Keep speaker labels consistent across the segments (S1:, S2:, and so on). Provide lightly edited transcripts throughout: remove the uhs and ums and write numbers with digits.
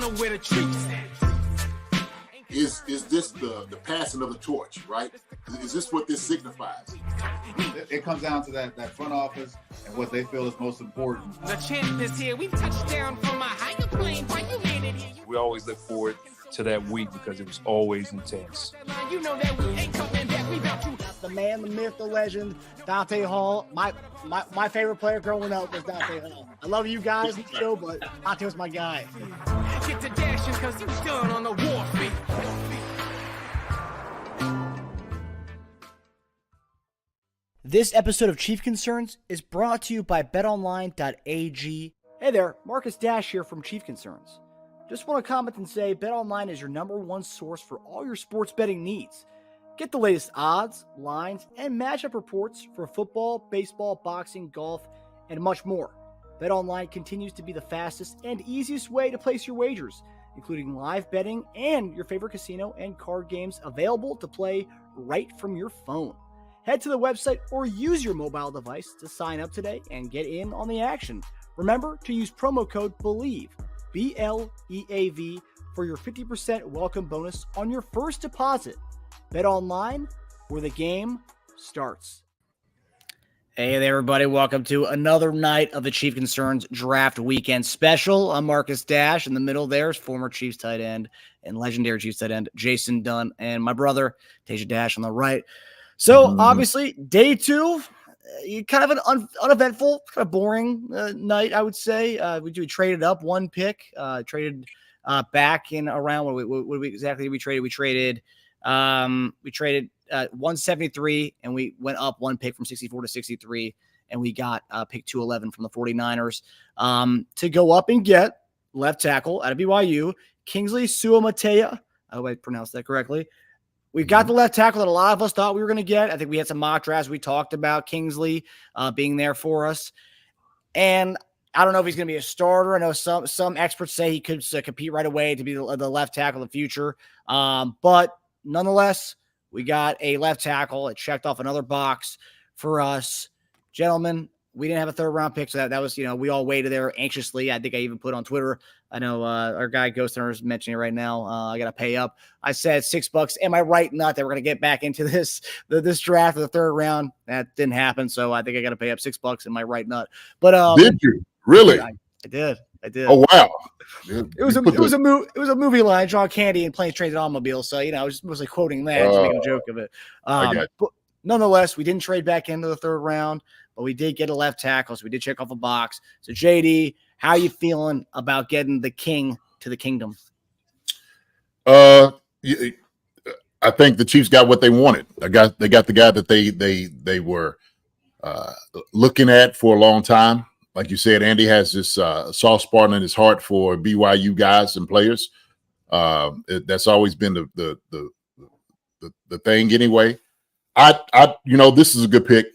S1: know where the treats at.
S2: Is this the passing of the torch, right? Is this what this signifies?
S3: It comes down to that front office and what they feel is most important.
S1: The champ is here. We touched down from a higher plane. Why you made it here?
S4: We always look forward to that week because it was always intense.
S1: You know that we ain't coming back. We about to.
S5: The man, the myth, the legend, Dante Hall. My favorite player growing up was Dante Hall. I love you guys in the show, but Dante was my guy.
S1: Get to dashing because you done on the warfare.
S5: This episode of Chief Concerns is brought to you by betonline.ag. Hey there, Marcus Dash here from Chief Concerns. Just want to comment and say BetOnline is your #1 source for all your sports betting needs. Get the latest odds, lines, and matchup reports for football, baseball, boxing, golf, and much more. BetOnline continues to be the fastest and easiest way to place your wagers, including live betting and your favorite casino and card games available to play right from your phone. Head to the website or use your mobile device to sign up today and get in on the action. Remember to use promo code BELIEVE, BLEAV, for your 50% welcome bonus on your first deposit. Bet online, where the game starts. Hey there, everybody. Welcome to another night of the Chief Concerns Draft Weekend Special. I'm Marcus Dash. In the middle there is former Chiefs tight end and legendary Chiefs tight end Jason Dunn, and my brother, Teja Dash, on the right. So, obviously, day two, kind of an uneventful, kind of boring night, I would say. We traded up one pick, traded back in around what exactly we traded? We traded 173, and we went up one pick from 64 to 63, and we got pick 211 from the 49ers to go up and get left tackle out of BYU, Kingsley Suamataia. I hope I pronounced that correctly. We've got the left tackle that a lot of us thought we were going to get. I think we had some mock drafts. We talked about Kingsley being there for us. And I don't know if he's going to be a starter. I know some experts say he could compete right away to be the left tackle of the future. But nonetheless, we got a left tackle. It checked off another box for us. Gentlemen, we didn't have a third-round pick, so that was, we all waited there anxiously. I think I even put on Twitter. I know our guy Ghost Hunter is mentioning it right now. I got to pay up. I said $6. Am I right? Not that we're going to get back into this draft of the third round. That didn't happen, so I think I got to pay up $6. Am I right? Not. But
S2: did you really?
S5: I did.
S2: Oh wow!
S5: It was a movie line. John Candy and Planes, Trains, and Automobiles. So I was mostly quoting that, just making a joke of it. But nonetheless, we didn't trade back into the third round, but we did get a left tackle, so we did check off a box. So JD, how are you feeling about getting the king to the kingdom?
S2: I think the Chiefs got what they wanted. They got the guy that they were looking at for a long time. Like you said, Andy has this soft spot in his heart for BYU guys and players. That's always been the thing anyway. This is a good pick.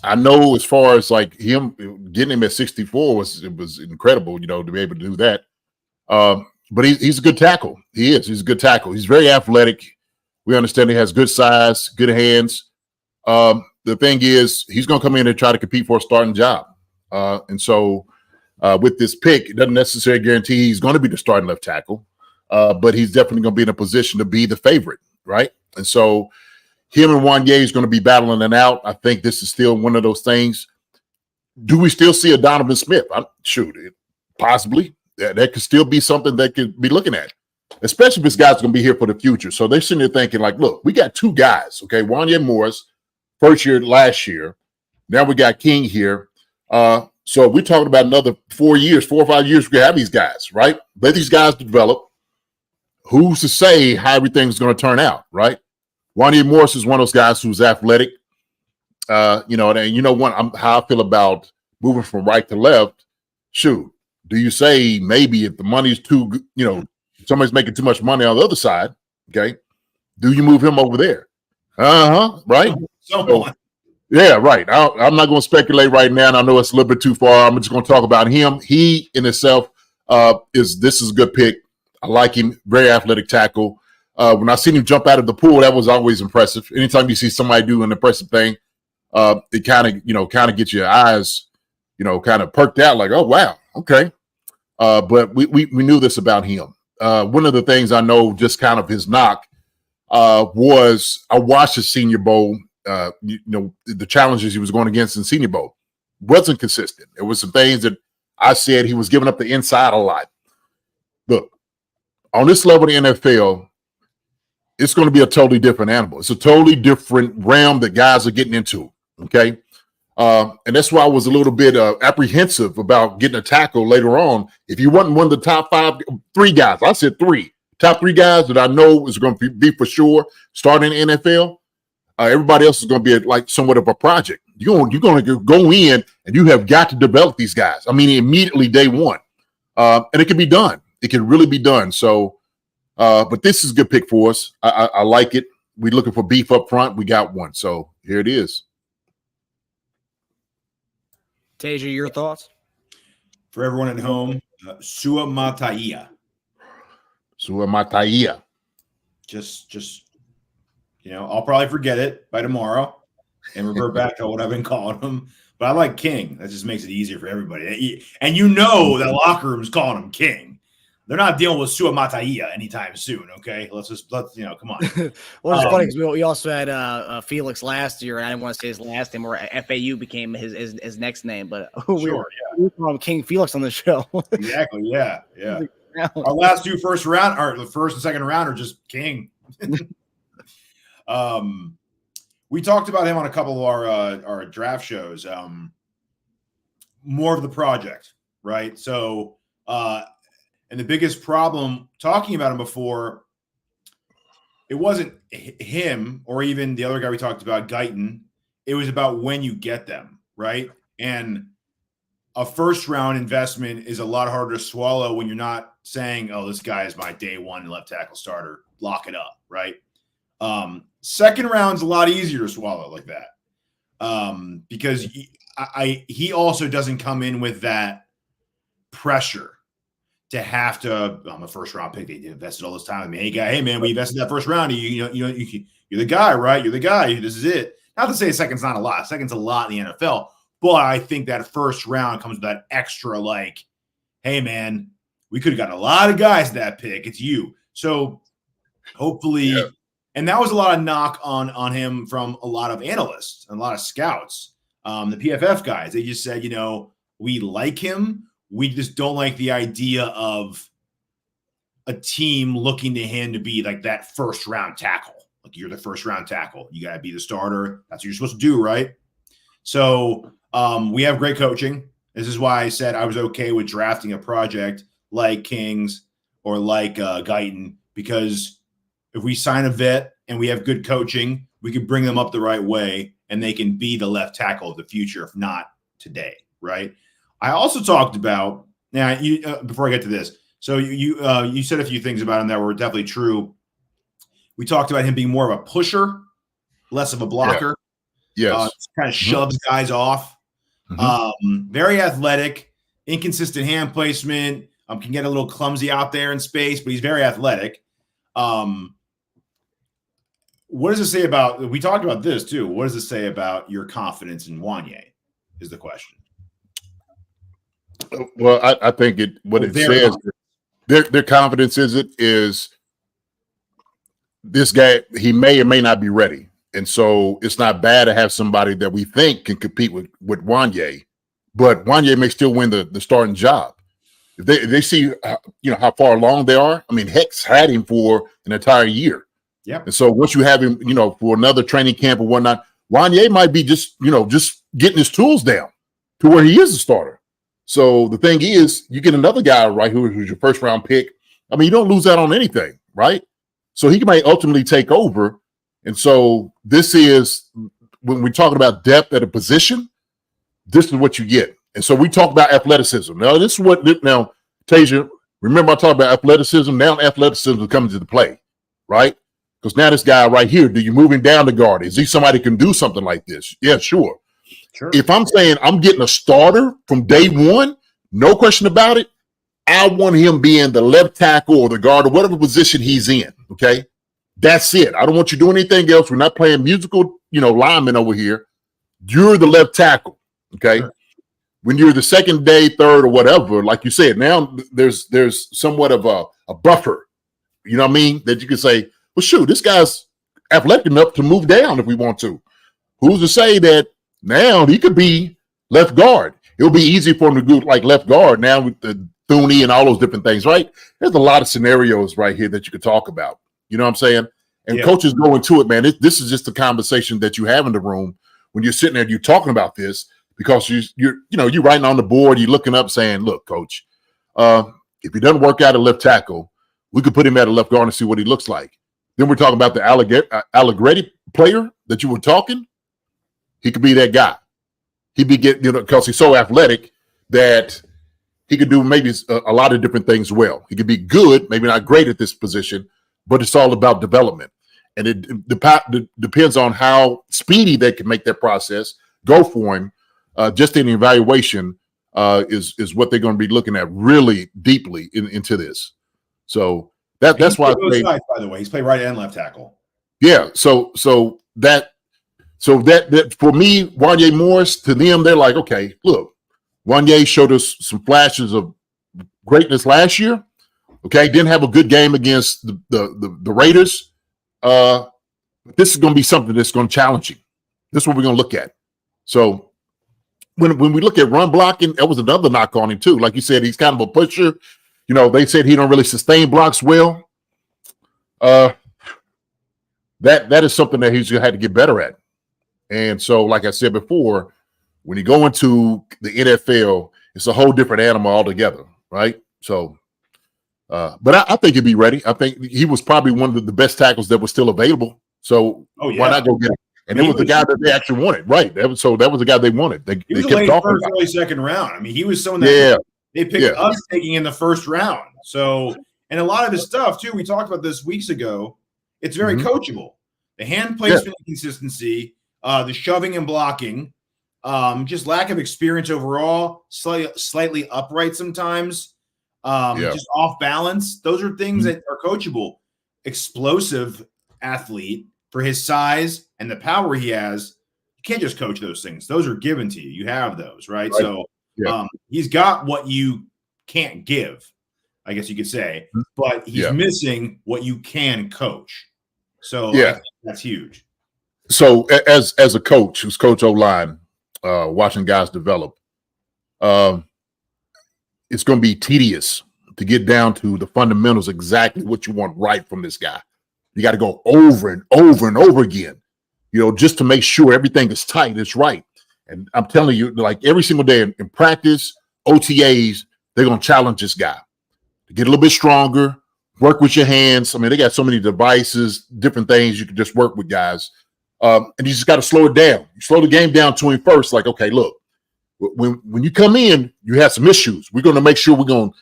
S2: I know as far as like him getting him at 64 was incredible, to be able to do that. But he's a good tackle. He's a good tackle. He's very athletic. We understand he has good size, good hands. The thing is, he's going to come in and try to compete for a starting job. And so with this pick, it doesn't necessarily guarantee he's going to be the starting left tackle, but he's definitely going to be in a position to be the favorite, right? And so him and Wanye is going to be battling it out. I think this is still one of those things. Do we still see a Donovan Smith? Possibly. That could still be something they could be looking at, especially if this guy's going to be here for the future. So they're sitting there thinking like, look, we got two guys, okay? Wanye Morris, first year last year. Now we got King here. So we're talking about another 4 or 5 years we have these guys, right? Let these guys develop. Who's to say how everything's going to turn out, right? Wanye Morris is one of those guys who's athletic. And how I feel about moving from right to left. Shoot, do you say maybe if the money's too, somebody's making too much money on the other side, okay, do you move him over there? Right? Yeah, right. I'm not going to speculate right now, and I know it's a little bit too far. I'm just going to talk about him. He in itself this is a good pick. I like him. Very athletic tackle. When I seen him jump out of the pool, that was always impressive. Anytime you see somebody do an impressive thing, it kind of gets your eyes, kind of perked out like, oh, wow, okay. but we knew this about him. One of the things I know, just kind of his knock, was I watched the Senior Bowl. The challenges he was going against in Senior Bowl wasn't consistent. There was some things that I said he was giving up the inside a lot. Look, on this level of the NFL, it's going to be a totally different animal. It's a totally different realm that guys are getting into, okay? And that's why I was a little bit apprehensive about getting a tackle later on. If you wasn't one of the top three guys, I said top three guys that I know is going to be for sure starting in the NFL, everybody else is going to be like somewhat of a project. You're going to go in and you have got to develop these guys. I mean, immediately day one. And it can be done. It can really be done. So, but this is a good pick for us. I like it. We're looking for beef up front. We got one. So here it is.
S5: Teja, your thoughts?
S6: For everyone at home, Suamataia.
S2: Suamataia.
S6: Just I'll probably forget it by tomorrow and revert back to what I've been calling him. But I like King. That just makes it easier for everybody. And that locker room's calling him King. They're not dealing with Suamataia anytime soon, okay? Let's come on.
S5: Well, it's funny because we also had Felix last year, and I didn't want to say his last name, or FAU became his next name, but we call him King Felix on the show.
S6: Exactly, yeah. Our last two first and second round are just King. We talked about him on a couple of our draft shows. More of the project, right? So, and the biggest problem talking about him before, it wasn't him or even the other guy we talked about, Guyton. It was about when you get them, right? And a first round investment is a lot harder to swallow when you're not saying, "Oh, this guy is my day one left tackle starter. Lock it up," right? Second round's a lot easier to swallow like that, because he also doesn't come in with that pressure to have to. I'm a first round pick. They invested all this time in me. Hey man, we invested that first round. You're the guy, right? You're the guy. This is it. Not to say a second's not a lot. Second's a lot in the NFL, but I think that first round comes with that extra, like, hey man, we could have got a lot of guys that pick. It's you. So hopefully. Yeah. And that was a lot of knock on him from a lot of analysts and a lot of scouts, the PFF guys. They just said, we like him. We just don't like the idea of a team looking to him to be like that first round tackle. Like, you're the first round tackle. You got to be the starter. That's what you're supposed to do, right? So we have great coaching. This is why I said I was okay with drafting a project like Kings or like Guyton, because if we sign a vet and we have good coaching, we can bring them up the right way and they can be the left tackle of the future, if not today, right? I also talked about, now before I get to this, so you said a few things about him that were definitely true. We talked about him being more of a pusher, less of a blocker.
S2: Yeah. Yes.
S6: Kind of shoves guys off. Very athletic, inconsistent hand placement, can get a little clumsy out there in space, but he's very athletic. What does it say about, we talked about this too, what does it say about your confidence in Wanye is the question.
S2: Well, I think it says, their confidence is this guy, he may or may not be ready. And so it's not bad to have somebody that we think can compete with Wanye, but Wanye may still win the starting job. If they see, how far along they are. I mean, Hex had him for an entire year.
S6: Yeah.
S2: And so once you have him, for another training camp or whatnot, Wanye might be just getting his tools down to where he is a starter. So the thing is, you get another guy, right, who's your first round pick. I mean, you don't lose out on anything, right? So he might ultimately take over. And so this is, when we're talking about depth at a position, this is what you get. And so we talk about athleticism. Now, Teja, remember I talked about athleticism. Now athleticism is coming to the play, right? Because now this guy right here, do you move him down the guard? Is he somebody who can do something like this? Yeah, sure. If I'm saying I'm getting a starter from day one, no question about it, I want him being the left tackle or the guard or whatever position he's in, okay? That's it. I don't want you doing anything else. We're not playing musical, linemen over here. You're the left tackle, okay? Sure. when you're the second day, third, or whatever, like you said, now there's somewhat of a buffer. You know what I mean? That you can say, well, shoot, this guy's athletic enough to move down if we want to. Who's to say that now he could be left guard? It'll be easy for him to go like left guard now with the Thuney and all those different things, right? There's a lot of scenarios right here that you could talk about. You know what I'm saying? And coaches go into it, man. This is just a conversation that you have in the room when you're sitting there and you're talking about this, because you're writing on the board, you're looking up saying, look, coach, if he doesn't work out at left tackle, we could put him at a left guard and see what he looks like. Then we're talking about the Allegretti player that you were talking. He could be that guy. He'd be because he's so athletic that he could do maybe a lot of different things well. He could be good, maybe not great at this position, but it's all about development. And it depends on how speedy they can make that process go for him. Just in the evaluation is what they're going to be looking at really deeply into this. So that's why.
S6: Sides, by the way, he's played right and left tackle.
S2: Yeah. So that for me, Wanye Morris, to them, they're like, okay, look, Wanye showed us some flashes of greatness last year. Okay, didn't have a good game against the Raiders. This is going to be something that's going to challenge him. This is what we're going to look at. So when we look at run blocking, that was another knock on him too. Like you said, he's kind of a pusher. You know, they said he don't really sustain blocks well. That is something that he's had to get better at. And so, like I said before, when you go into the NFL, it's a whole different animal altogether, right? So, but I think he'd be ready. I think he was probably one of the best tackles that was still available. So why not go get him? And it was the guy that they actually wanted, right? That was the guy they wanted. They
S6: was
S2: kept
S6: late
S2: talking
S6: first,
S2: about.
S6: early second round. I mean, he was someone that they picked us
S2: Yeah.
S6: taking in the first round. So, and a lot of his stuff too, we talked about this weeks ago. It's very coachable. The hand placement consistency, the shoving and blocking, just lack of experience overall, slightly upright sometimes, just off balance. Those are things that are coachable. Explosive athlete for his size and the power he has. You can't just coach those things. Those are given to you. You have those, right? So he's got what you can't give, I guess you could say, but he's missing what you can coach. So I think that's huge.
S2: So as a coach who's coach O-line, watching guys develop, it's going to be tedious to get down to the fundamentals, exactly what you want right from this guy. You got to go over and over and over again, just to make sure everything is tight, it's right. And I'm telling you, like every single day in practice, OTAs, they're going to challenge this guy to get a little bit stronger, work with your hands. I mean, they got so many devices, different things you can just work with guys. And you just got to slow it down. You slow the game down to him first. Like, okay, look, when you come in, you have some issues. We're going to make sure we're going to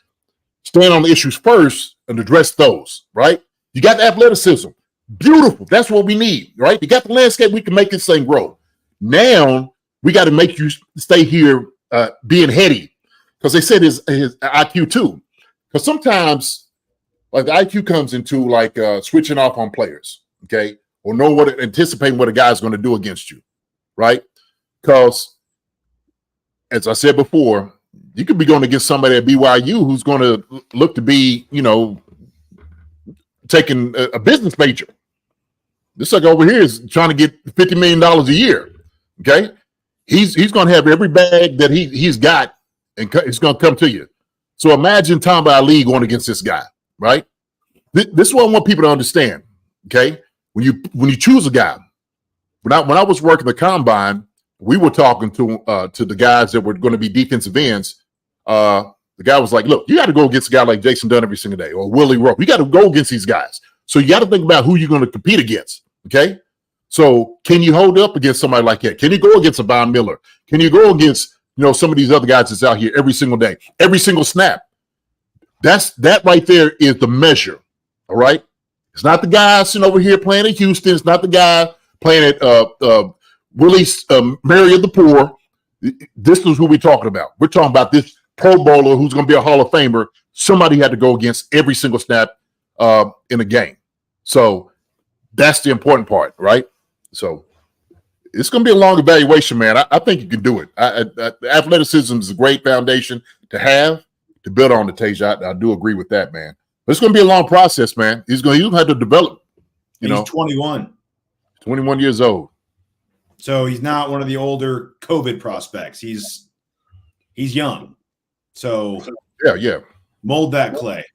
S2: stand on the issues first and address those, right? You got the athleticism. Beautiful. That's what we need, right? You got the landscape. We can make this thing grow. Now we got to make you stay here being heady, because they said his IQ too. Because sometimes, like, the IQ comes into like switching off on players, okay, or anticipating what a guy's going to do against you, right? Because, as I said before, you could be going against somebody at BYU who's going to look to be, taking a business major. This sucker over here is trying to get $50 million a year. Okay, he's going to have every bag that he's got, and it's going to come to you. So imagine Tom Ali going against this guy, right? This is what I want people to understand. Okay, when you choose a guy, when I was working the combine, we were talking to the guys that were going to be defensive ends. The guy was like, look, you got to go against a guy like Jason Dunn every single day, or Willie Rowe. You got to go against these guys. So you got to think about who you're going to compete against, okay? So can you hold up against somebody like that? Can you go against a Von Miller? Can you go against, some of these other guys that's out here every single day, every single snap? That right there is the measure, all right? It's not the guy sitting over here playing at Houston. It's not the guy playing at Willie's Mary of the Poor. This is who we're talking about. We're talking about this Pro Bowler who's going to be a Hall of Famer. Somebody had to go against every single snap in a game. So that's the important part, right? So it's going to be a long evaluation, man. I think you can do it. Athleticism is a great foundation to have to build on. The Teja, I do agree with that, man. But it's going to be a long process, man. He's going to have to develop.
S6: He's 21.
S2: 21 years old.
S6: So he's not one of the older COVID prospects. He's young. So
S2: yeah.
S6: Mold that clay.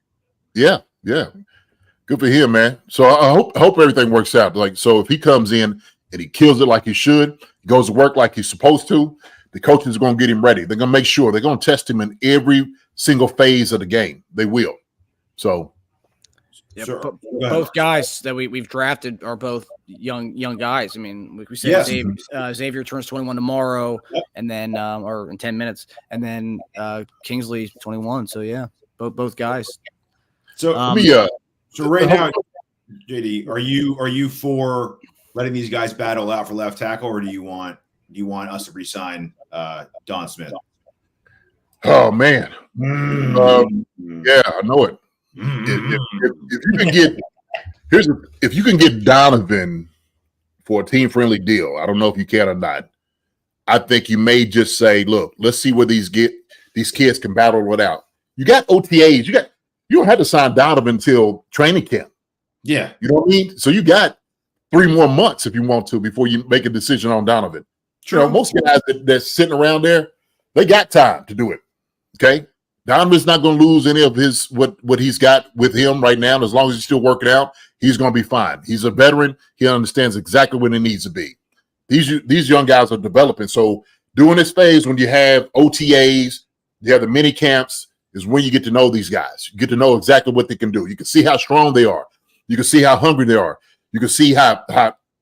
S2: Yeah. Good for him, man. So I hope everything works out. Like, so if he comes in and he kills it like he should, goes to work like he's supposed to, the coaches are going to get him ready. They're going to make sure they're going to test him in every single phase of the game. They will. So,
S5: yeah,
S6: sure.
S5: Both guys that we've drafted are both young guys. I mean, like we said, yes. Xavier turns 21 tomorrow, and then or in 10 minutes, and then Kingsley 21. So yeah, both guys.
S6: So so right now, JD, are you for letting these guys battle out for left tackle, or do you want us to re-sign Don Smith?
S2: Oh man, yeah, I know it. If you can get if you can get Donovan for a team friendly deal, I don't know if you can or not. I think you may just say, look, let's see where these kids can battle it out. You got OTAs, you don't have to sign Donovan until training camp.
S6: Yeah,
S2: you know what I mean. So you got 3 more months if you want to before you make a decision on Donovan.
S6: True.
S2: You know, most guys that's sitting around there, they got time to do it. Okay. Donovan's not going to lose any of his what he's got with him right now. And as long as he's still working out, he's going to be fine. He's a veteran. He understands exactly what it needs to be. These young guys are developing. So during this phase, when you have OTAs, you have the mini camps, is when you get to know these guys. You get to know exactly what they can do. You can see how strong they are. You can see how hungry they are. You can see how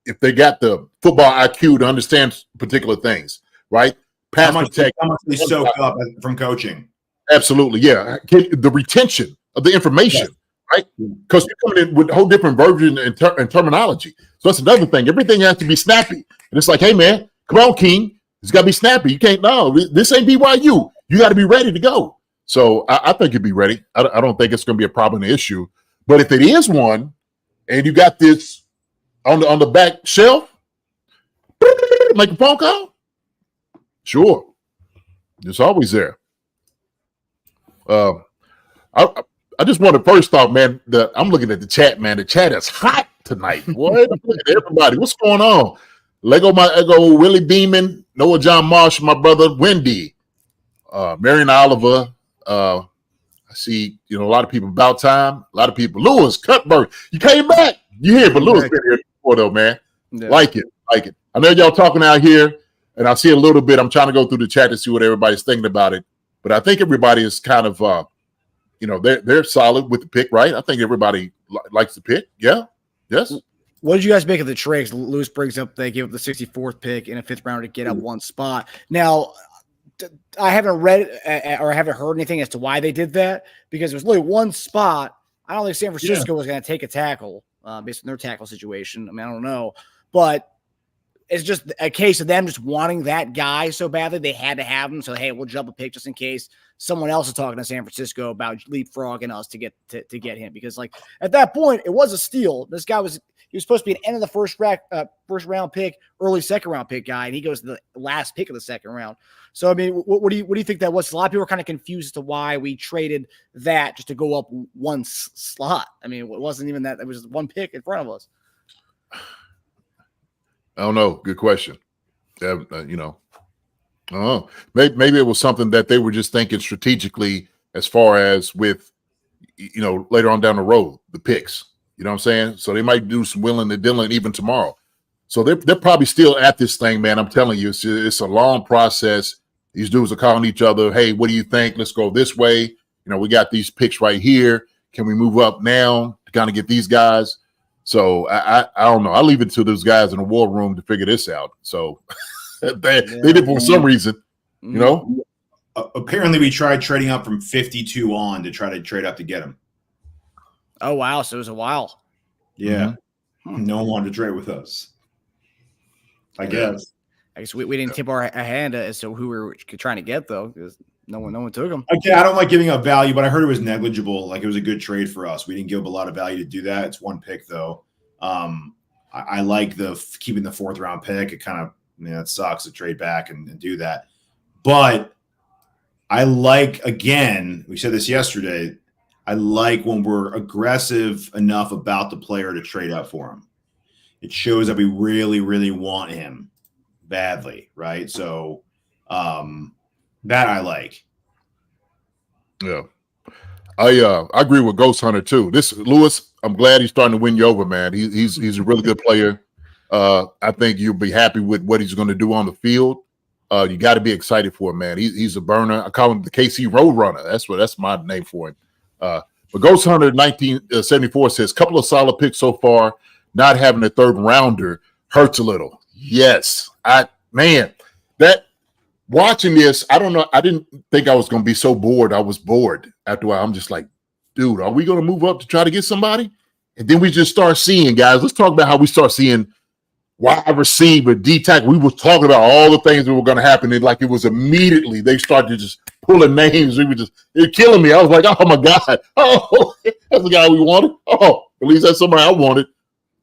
S2: if they got the football IQ to understand particular things, right?
S6: How much they soak up from coaching.
S2: Absolutely, yeah. The retention of the information, right? Because you're coming in with a whole different version and terminology. So that's another thing. Everything has to be snappy. And it's like, hey, man, come on, King. It's got to be snappy. You can't, this ain't BYU. You got to be ready to go. So I think you'd be ready. I don't think it's going to be a problem, an issue. But if it is one, and you got this on the back shelf, make a phone call, sure. It's always there. I just want to first off, man, I'm looking at the chat, man. The chat is hot tonight. What? Look at everybody. What's going on? Lego Willie Beeman, Noah John Marsh, my brother Wendy, Marion Oliver. I see, a lot of people about time. A lot of people. Lewis Cuthbert, you came back. You here, but Lewis been here before though, man. Yeah. Like it. I know y'all talking out here, and I see a little bit. I'm trying to go through the chat to see what everybody's thinking about it. But I think everybody is kind of, they're solid with the pick, right? I think everybody likes the pick. Yeah. Yes.
S5: What did you guys make of the trades? Lewis brings up they gave up the 64th pick in a 5th rounder to get up one spot. Now, I haven't read or I haven't heard anything as to why they did that because it was literally one spot. I don't think San Francisco was going to take a tackle based on their tackle situation. I mean, I don't know. But it's just a case of them just wanting that guy so badly they had to have him. So, hey, we'll jump a pick just in case someone else is talking to San Francisco about leapfrogging us to get him. Because, like, at that point, it was a steal. This guy was supposed to be an end of the first round pick, early second round pick guy, and he goes to the last pick of the second round. So, I mean, what do you think that was? A lot of people are kind of confused as to why we traded that just to go up one slot. I mean, it wasn't even that. It was one pick in front of us.
S2: I don't know. Good question. I don't know. Maybe it was something that they were just thinking strategically as far as with, later on down the road, the picks. You know what I'm saying? So they might do some willing and dealing even tomorrow. So they're probably still at this thing, man. I'm telling you, it's a long process. These dudes are calling each other, hey, what do you think? Let's go this way. We got these picks right here. Can we move up now to kind of get these guys? So I don't know. I'll leave it to those guys in the war room to figure this out. So they did for some reason,
S6: Apparently we tried trading up from 52 on to try to trade up to get him.
S5: Oh, wow. So it was a while.
S6: Yeah. Mm-hmm. No one wanted to trade with us. I guess we didn't
S5: tip our hand as to who we were trying to get, though, because no one took him.
S6: Okay, I don't like giving up value, but I heard it was negligible. Like, it was a good trade for us. We didn't give up a lot of value to do that. It's one pick, though. I like keeping the 4th round pick. It kind of I mean, that sucks to trade back and do that. But I like, again, we said this yesterday, I like when we're aggressive enough about the player to trade up for him. It shows that we really, really want him badly, right? So that I like.
S2: Yeah. I agree with Ghost Hunter too. This Lewis, I'm glad he's starting to win you over, man. He's a really good player. I think you'll be happy with what he's going to do on the field. You got to be excited for him, man. He's a burner. I call him the KC Roadrunner. That's my name for him. But Ghost Hunter 1974 says, couple of solid picks so far. Not having a third rounder hurts a little. Yes, watching this, I don't know. I didn't think I was going to be so bored. I was bored after a while. I'm just like, dude, are we going to move up to try to get somebody? And then we just start seeing, guys. Let's talk about how we start seeing wide receiver, D-tackle. We were talking about all the things that were going to happen. And like it was immediately they started just pulling names. They're killing me. I was like, oh my God. Oh, that's the guy we wanted. Oh, at least that's somebody I wanted.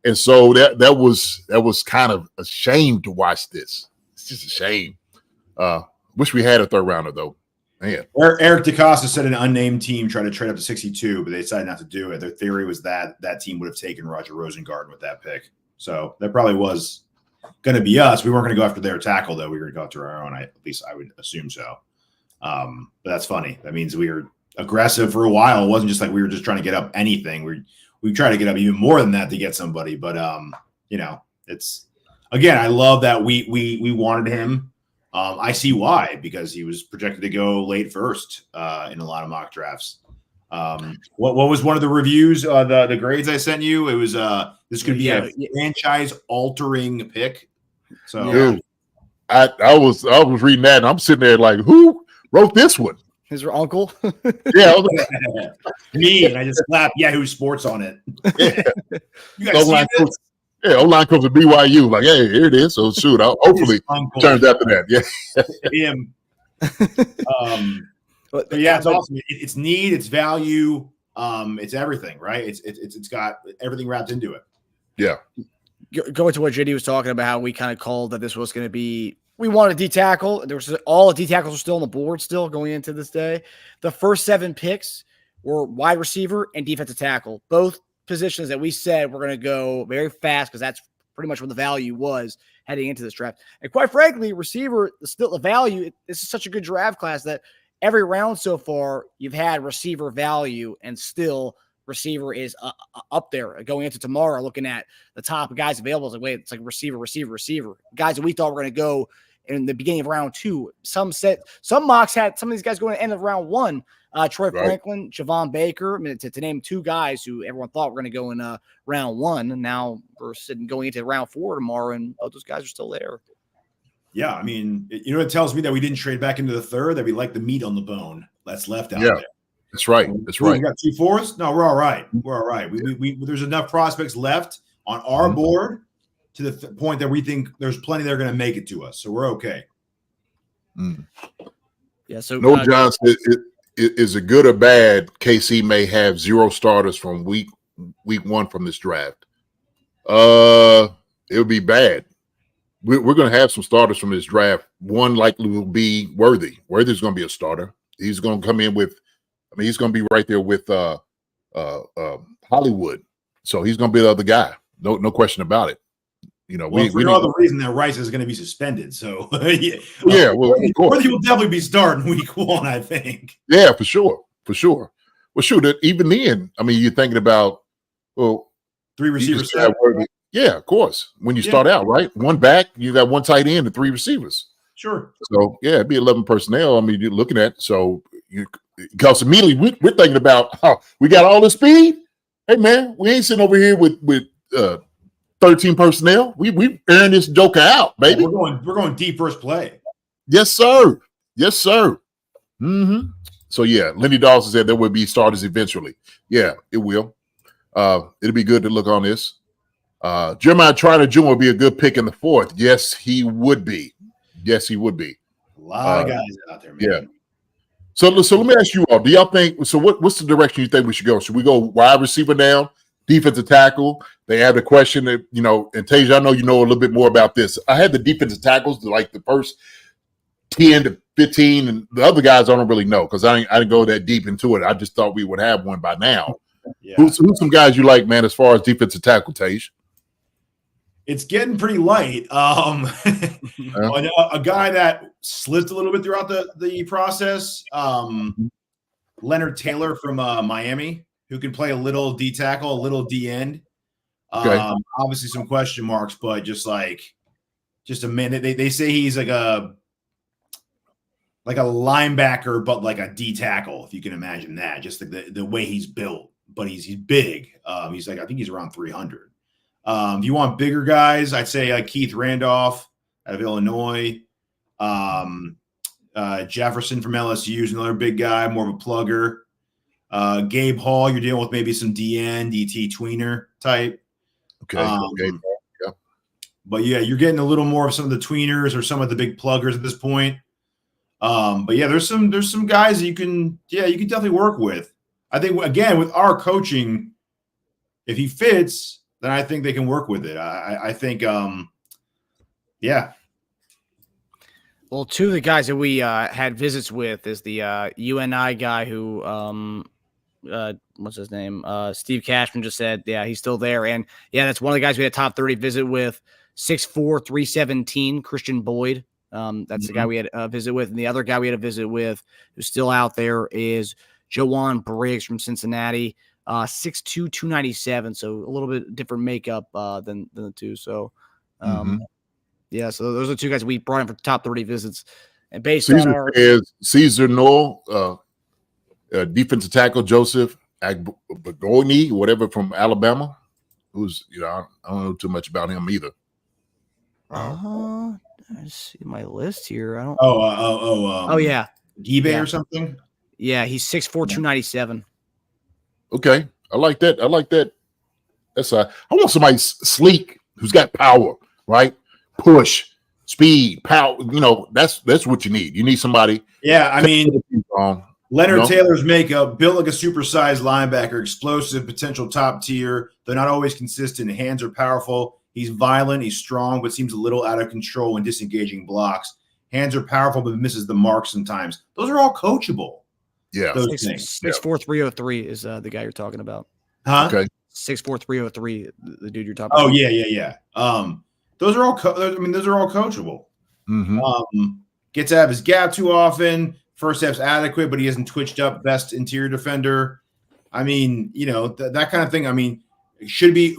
S2: And so that was kind of a shame to watch this. It's just a shame. Wish we had a third rounder though. Man.
S6: Eric DeCosta said an unnamed team tried to trade up to 62, but they decided not to do it. Their theory was that team would have taken Roger Rosengarten with that pick. So that probably was going to be us. We weren't going to go after their tackle, though. We were going to go after our own. At least I would assume so. But that's funny. That means we were aggressive for a while. It wasn't just like we were just trying to get up anything. We tried to get up even more than that to get somebody. But it's again, I love that we wanted him. I see why, because he was projected to go late first in a lot of mock drafts. What was one of the reviews? The grades I sent you. It was this could be a franchise altering pick. So
S2: dude, I was reading that and I'm sitting there like, who wrote this one?
S5: His uncle.
S2: Yeah,
S6: me, and I just slapped Yahoo Sports on it.
S2: Yeah.
S6: You guys see this?
S2: Yeah, O-line comes to BYU. Like, hey, here it is. So shoot, hopefully turns after that. Yeah,
S6: him. But yeah, it's awesome. It's need, it's value, it's everything, right? It's got everything wrapped into it.
S2: Yeah.
S5: Going to what JD was talking about, how we kind of called that this was going to be, we wanted a D tackle. There was all the D tackles are still on the board, still going into this day. The first 7 picks were wide receiver and defensive tackle, both positions that we said we're going to go very fast because that's pretty much what the value was heading into this draft. And quite frankly, receiver is still the value. This is such a good draft class that every round so far, you've had receiver value, and still receiver is up there. Going into tomorrow, looking at the top guys available, it's like, wait, it's like receiver. Guys that we thought were going to go in the beginning of round 2. Some mocks had some of these guys going to the end of round 1. Troy Franklin, Javon Baker, I mean, to name 2 guys who everyone thought were going to go in round 1. And now we're going into round 4 tomorrow, and those guys are still there.
S6: Yeah, I mean, it tells me that we didn't trade back into the third, that we like the meat on the bone that's left out there.
S2: That's right. That's right.
S6: We got 2 fourths? No, we're all right. We're all right. We there's enough prospects left on our board to the point that we think there's plenty that are going to make it to us. So we're okay.
S5: Yeah, so
S2: no, John said, is it good or bad? KC may have 0 starters from week 1 from this draft. It would be bad. We're going to have some starters from this draft. One likely will be Worthy. Worthy's going to be a starter. He's going to come in with, he's going to be right there with Hollywood. So he's going to be the other guy. No question about it. We
S6: know the reason that Rice is going to be suspended. So
S2: Worthy
S6: will definitely be starting week 1, I think.
S2: Yeah, for sure. Well, shoot, even then, you're thinking about
S6: 3 receivers.
S2: Yeah, of course. When you start out, right? 1 back, you got 1 tight end and 3 receivers.
S6: Sure.
S2: So it'd be 11 personnel. You're looking at because immediately we're thinking about, we got all the speed. Hey man, we ain't sitting over here with 13 personnel. We airing this joker out, baby.
S6: We're going deep first play.
S2: Yes, sir. Mm-hmm. So Lenny Dawson said there will be starters eventually. Yeah, it will. It'll be good to look on this. Jeremiah Trotter Jr. will be a good pick in the 4th. Yes, he would be. A
S6: lot of guys out there, man.
S2: Yeah. So let me ask you all, do y'all think, so what's the direction you think we should go? Should we go wide receiver down? defensive tackle. They had a question that, you know, and Teja, I know you know a little bit more about this. I had the defensive tackles, like the first 10 to 15, and the other guys I don't really know because I didn't go that deep into it. I just thought we would have one by now.
S6: Yeah.
S2: Who's some guys you like, man, as far as defensive tackle, Tej?
S6: It's getting pretty light. A guy that slipped a little bit throughout the process, Leonard Taylor from Miami, who can play a little D tackle, a little D end.
S2: Okay.
S6: Obviously some question marks, but just a minute. They say he's like a linebacker, but like a D tackle, if you can imagine that. Just the way he's built, but he's big. He's like, I think he's around 300. If you want bigger guys, I'd say Keith Randolph out of Illinois. Jefferson from LSU is another big guy, more of a plugger. Gabe Hall, you're dealing with maybe some DN, DT tweener type.
S2: Okay. Okay. Yeah.
S6: But yeah, you're getting a little more of some of the tweeners or some of the big pluggers at this point. But yeah, there's some guys that you can definitely work with. I think again with our coaching, if he fits, then I think they can work with it. I think yeah.
S5: Well, two of the guys that we had visits with is the UNI guy who what's his name? Steve Cashman just said, yeah, he's still there. And yeah, that's one of the guys we had a top 30 visit with, 6'4", 317, Christian Boyd. That's the guy we had a visit with. And the other guy we had a visit with who's still out there is Joanne Briggs from Cincinnati, 6'2", 297. So a little bit different makeup than the two. So yeah, so those are two guys we brought in for top 30 visits. And based on our
S2: Caesar Noel, defensive tackle Joseph Agboini, whatever, from Alabama, who's, you know, I don't know too much about him either.
S5: I see my list here. I don't.
S6: Oh
S5: yeah,
S6: eBay or something.
S5: Yeah, he's 6'4", 297.
S2: Okay, I like that. That's I want somebody sleek who's got power, right? Push, speed, power. You know, that's what you need. You need somebody.
S6: Yeah, I mean, Leonard
S2: you know?
S6: Taylor's makeup, built like a supersized linebacker, explosive, potential top tier. They're not always consistent. Hands are powerful. He's violent. He's strong, but seems a little out of control when disengaging blocks. Hands are powerful, but misses the mark sometimes. Those are all coachable.
S2: Yeah.
S5: 6'4", 303 is the guy you're talking about.
S6: Huh?
S2: Okay.
S5: 6'4", 303, the dude you're talking about.
S6: Oh, yeah. Those are all those are all coachable. Gets out of his gap too often. First half's adequate, but he hasn't twitched up. Best interior defender. I mean, you know, that kind of thing. I mean, it should be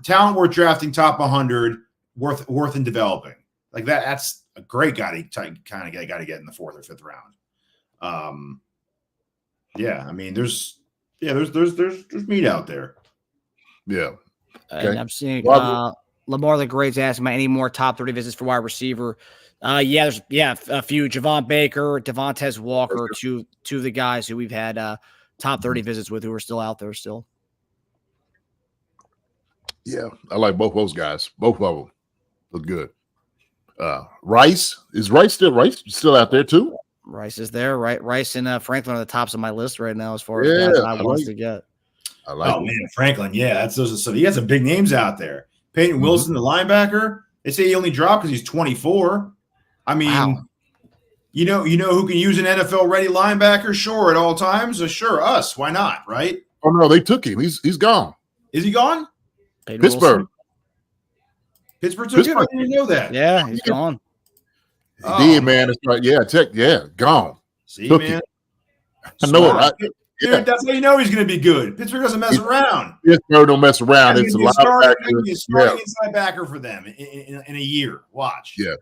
S6: talent worth drafting top 100, worth in developing. Like that. That's a great guy to kind of get in the 4th or 5th round. Yeah, I mean, there's meat out there.
S2: Yeah. Okay.
S5: And I'm seeing Lamar the Great's asking about any more top 30 visits for wide receiver. There's a few. Javon Baker, Devontae Walker, two of the guys who we've had top 30 visits with who are still out there still.
S2: Yeah, I like both those guys. Both of them look good. Rice still out there too?
S5: Rice is there, right? Rice and Franklin are the tops of my list right now as far as guys I want to get.
S2: I like
S6: man, Franklin. Yeah, he has some big names out there. Peyton Wilson, the linebacker. They say he only dropped because he's 24. I mean, wow. you know who can use an NFL ready linebacker? Sure, at all times. Sure, us. Why not? Right?
S2: Oh no, they took him. He's gone.
S6: Is he gone?
S5: Peyton
S2: Pittsburgh.
S5: Wilson.
S6: Pittsburgh took him. I didn't know that.
S5: Yeah, he's gone.
S2: He did, man. It's right. Yeah, gone.
S6: See,
S2: took
S6: man.
S2: Him. I know it.
S6: Dude, that's how you know he's going to be good. Pittsburgh doesn't mess around.
S2: Pittsburgh don't mess around. It's a
S6: starting inside backer for them in a year. Watch.
S2: Yeah.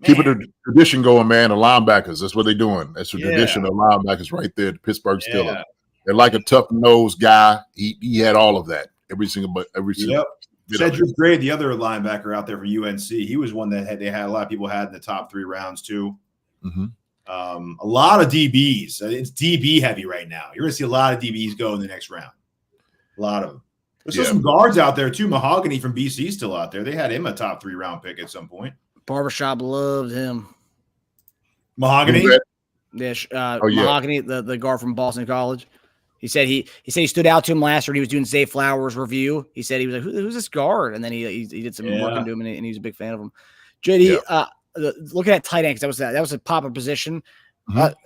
S2: Keeping the tradition going, man. The linebackers. That's what they're doing. That's the tradition of linebackers right there. The Pittsburgh Steelers. They're like a tough nosed guy. He had all of that. Every single.
S6: Yep. Cedric Gray, the other linebacker out there for UNC, he was one that they had a lot of people had in the top 3 rounds too. A lot of DBs. It's DB heavy right now. You're going to see a lot of DBs go in the next round. A lot of them. There's still some guards out there too. Mahogany from BC still out there. They had him a top 3 round pick at some point.
S5: Barbershop loved him.
S6: Mahogany?
S5: Mahogany, the guard from Boston College. He said he stood out to him last year. He was doing Zay Flowers' review. He said he was like, "Who's this guard?" And then he did some work into him, and he's a big fan of him. JD, looking at tight end, because that was a popular position.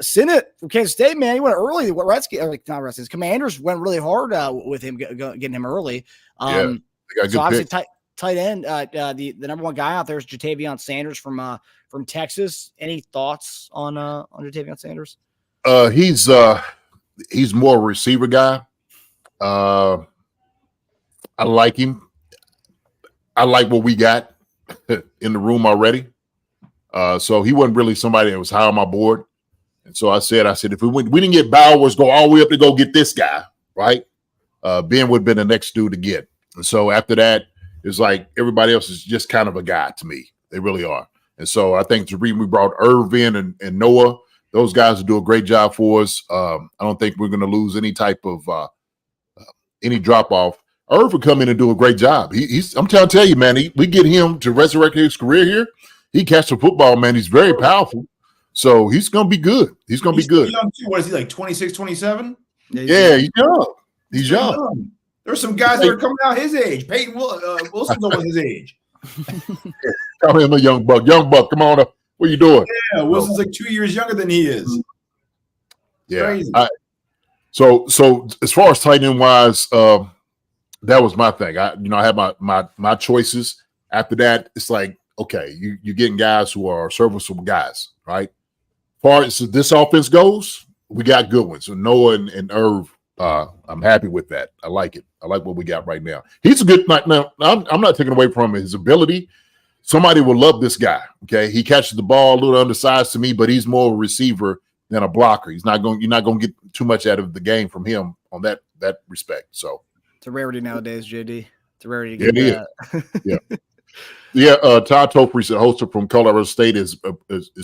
S5: Sinnott from Kansas State, man, he went early. What Redskins, Commanders went really hard with him, getting him early.
S2: They got
S5: So obviously
S2: pick.
S5: tight end, the number one guy out there is Jatavion Sanders from Texas. Any thoughts on Jatavion Sanders?
S2: He's more a receiver guy. I like him. I like what we got in the room already. So he wasn't really somebody that was high on my board. And so I said, if we didn't get Bowers, go all the way up to go get this guy, right? Ben would have been the next dude to get. And so after that, it's like everybody else is just kind of a guy to me. They really are. And so I think the reason we brought Irv in and Noah, those guys will do a great job for us. I don't think we're going to lose any type of any drop off. Irv will come in and do a great job. I'm trying to tell you, man, we get him to resurrect his career here. He catch the football, man. He's very powerful. So he's going to be good. He's going to be good.
S6: Young too. What is he, like 26, 27?
S2: Yeah, he's young. He's young.
S6: There's some guys that are coming out his age. Peyton Wilson's almost his age.
S2: Call him a young buck. Young buck, come on up. What are you doing?
S6: Yeah, Wilson's like 2 years younger than he is.
S2: Yeah.
S6: Crazy.
S2: So as far as tight end wise, that was my thing. I had my choices. After that, it's like, okay, you're getting guys who are serviceable guys, right? As far as this offense goes, we got good ones. So Noah and Irv, I'm happy with that. I like it. I like what we got right now. He's a good. Now, I'm not taking away from his ability. Somebody will love this guy. Okay, he catches the ball a little undersized to me, but he's more of a receiver than a blocker. You're not going to get too much out of the game from him on that respect. So
S5: it's a rarity nowadays, JD. It's a rarity to get that.
S2: Yeah. Todd Topri said Holster from Colorado State is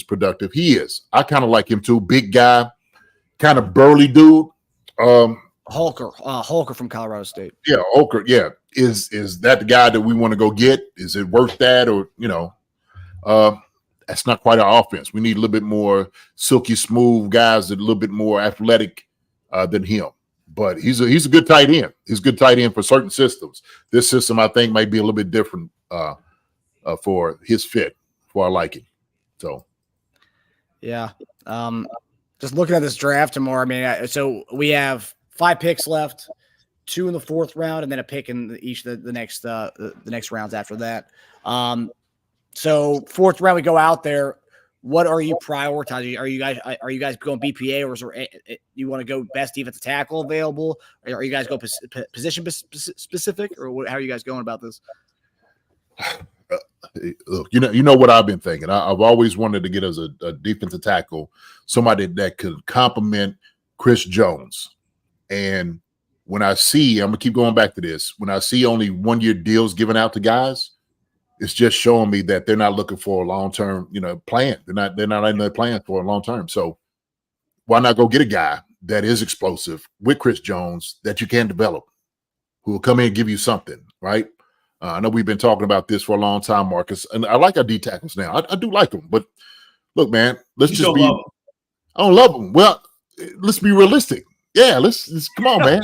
S2: productive. He is. I kind of like him too. Big guy, kind of burly dude.
S5: Holker from Colorado State.
S2: Yeah, Holker. Yeah, is that the guy that we want to go get? Is it worth that, or that's not quite our offense. We need a little bit more silky smooth guys that are a little bit more athletic than him. But he's a good tight end. He's a good tight end for certain systems. This system, I think, might be a little bit different for his fit, for our liking. So,
S5: yeah. Just looking at this draft tomorrow, I mean, so we have 5 picks left, 2 in the 4th round, and then a pick in each of the next rounds after that. So 4th round, we go out there. What are you prioritizing? Are you guys going BPA, or is there, you want to go best defensive tackle available? Or are you guys go position specific, or how are you guys going about this?
S2: Look, you know what I've been thinking. I've always wanted to get as a defensive tackle, somebody that could complement Chris Jones. And when I see, I'm gonna keep going back to this. When I see only 1-year deals given out to guys, it's just showing me that they're not looking for a long-term, plan. They're not in their plan for a long term. So why not go get a guy that is explosive with Chris Jones that you can develop, who will come in and give you something, right? I know we've been talking about this for a long time, Marcus, and I like our D tackles now. I do like them, but look, man, let's just be. I don't love them. Well, let's be realistic. Yeah, let's come on, man.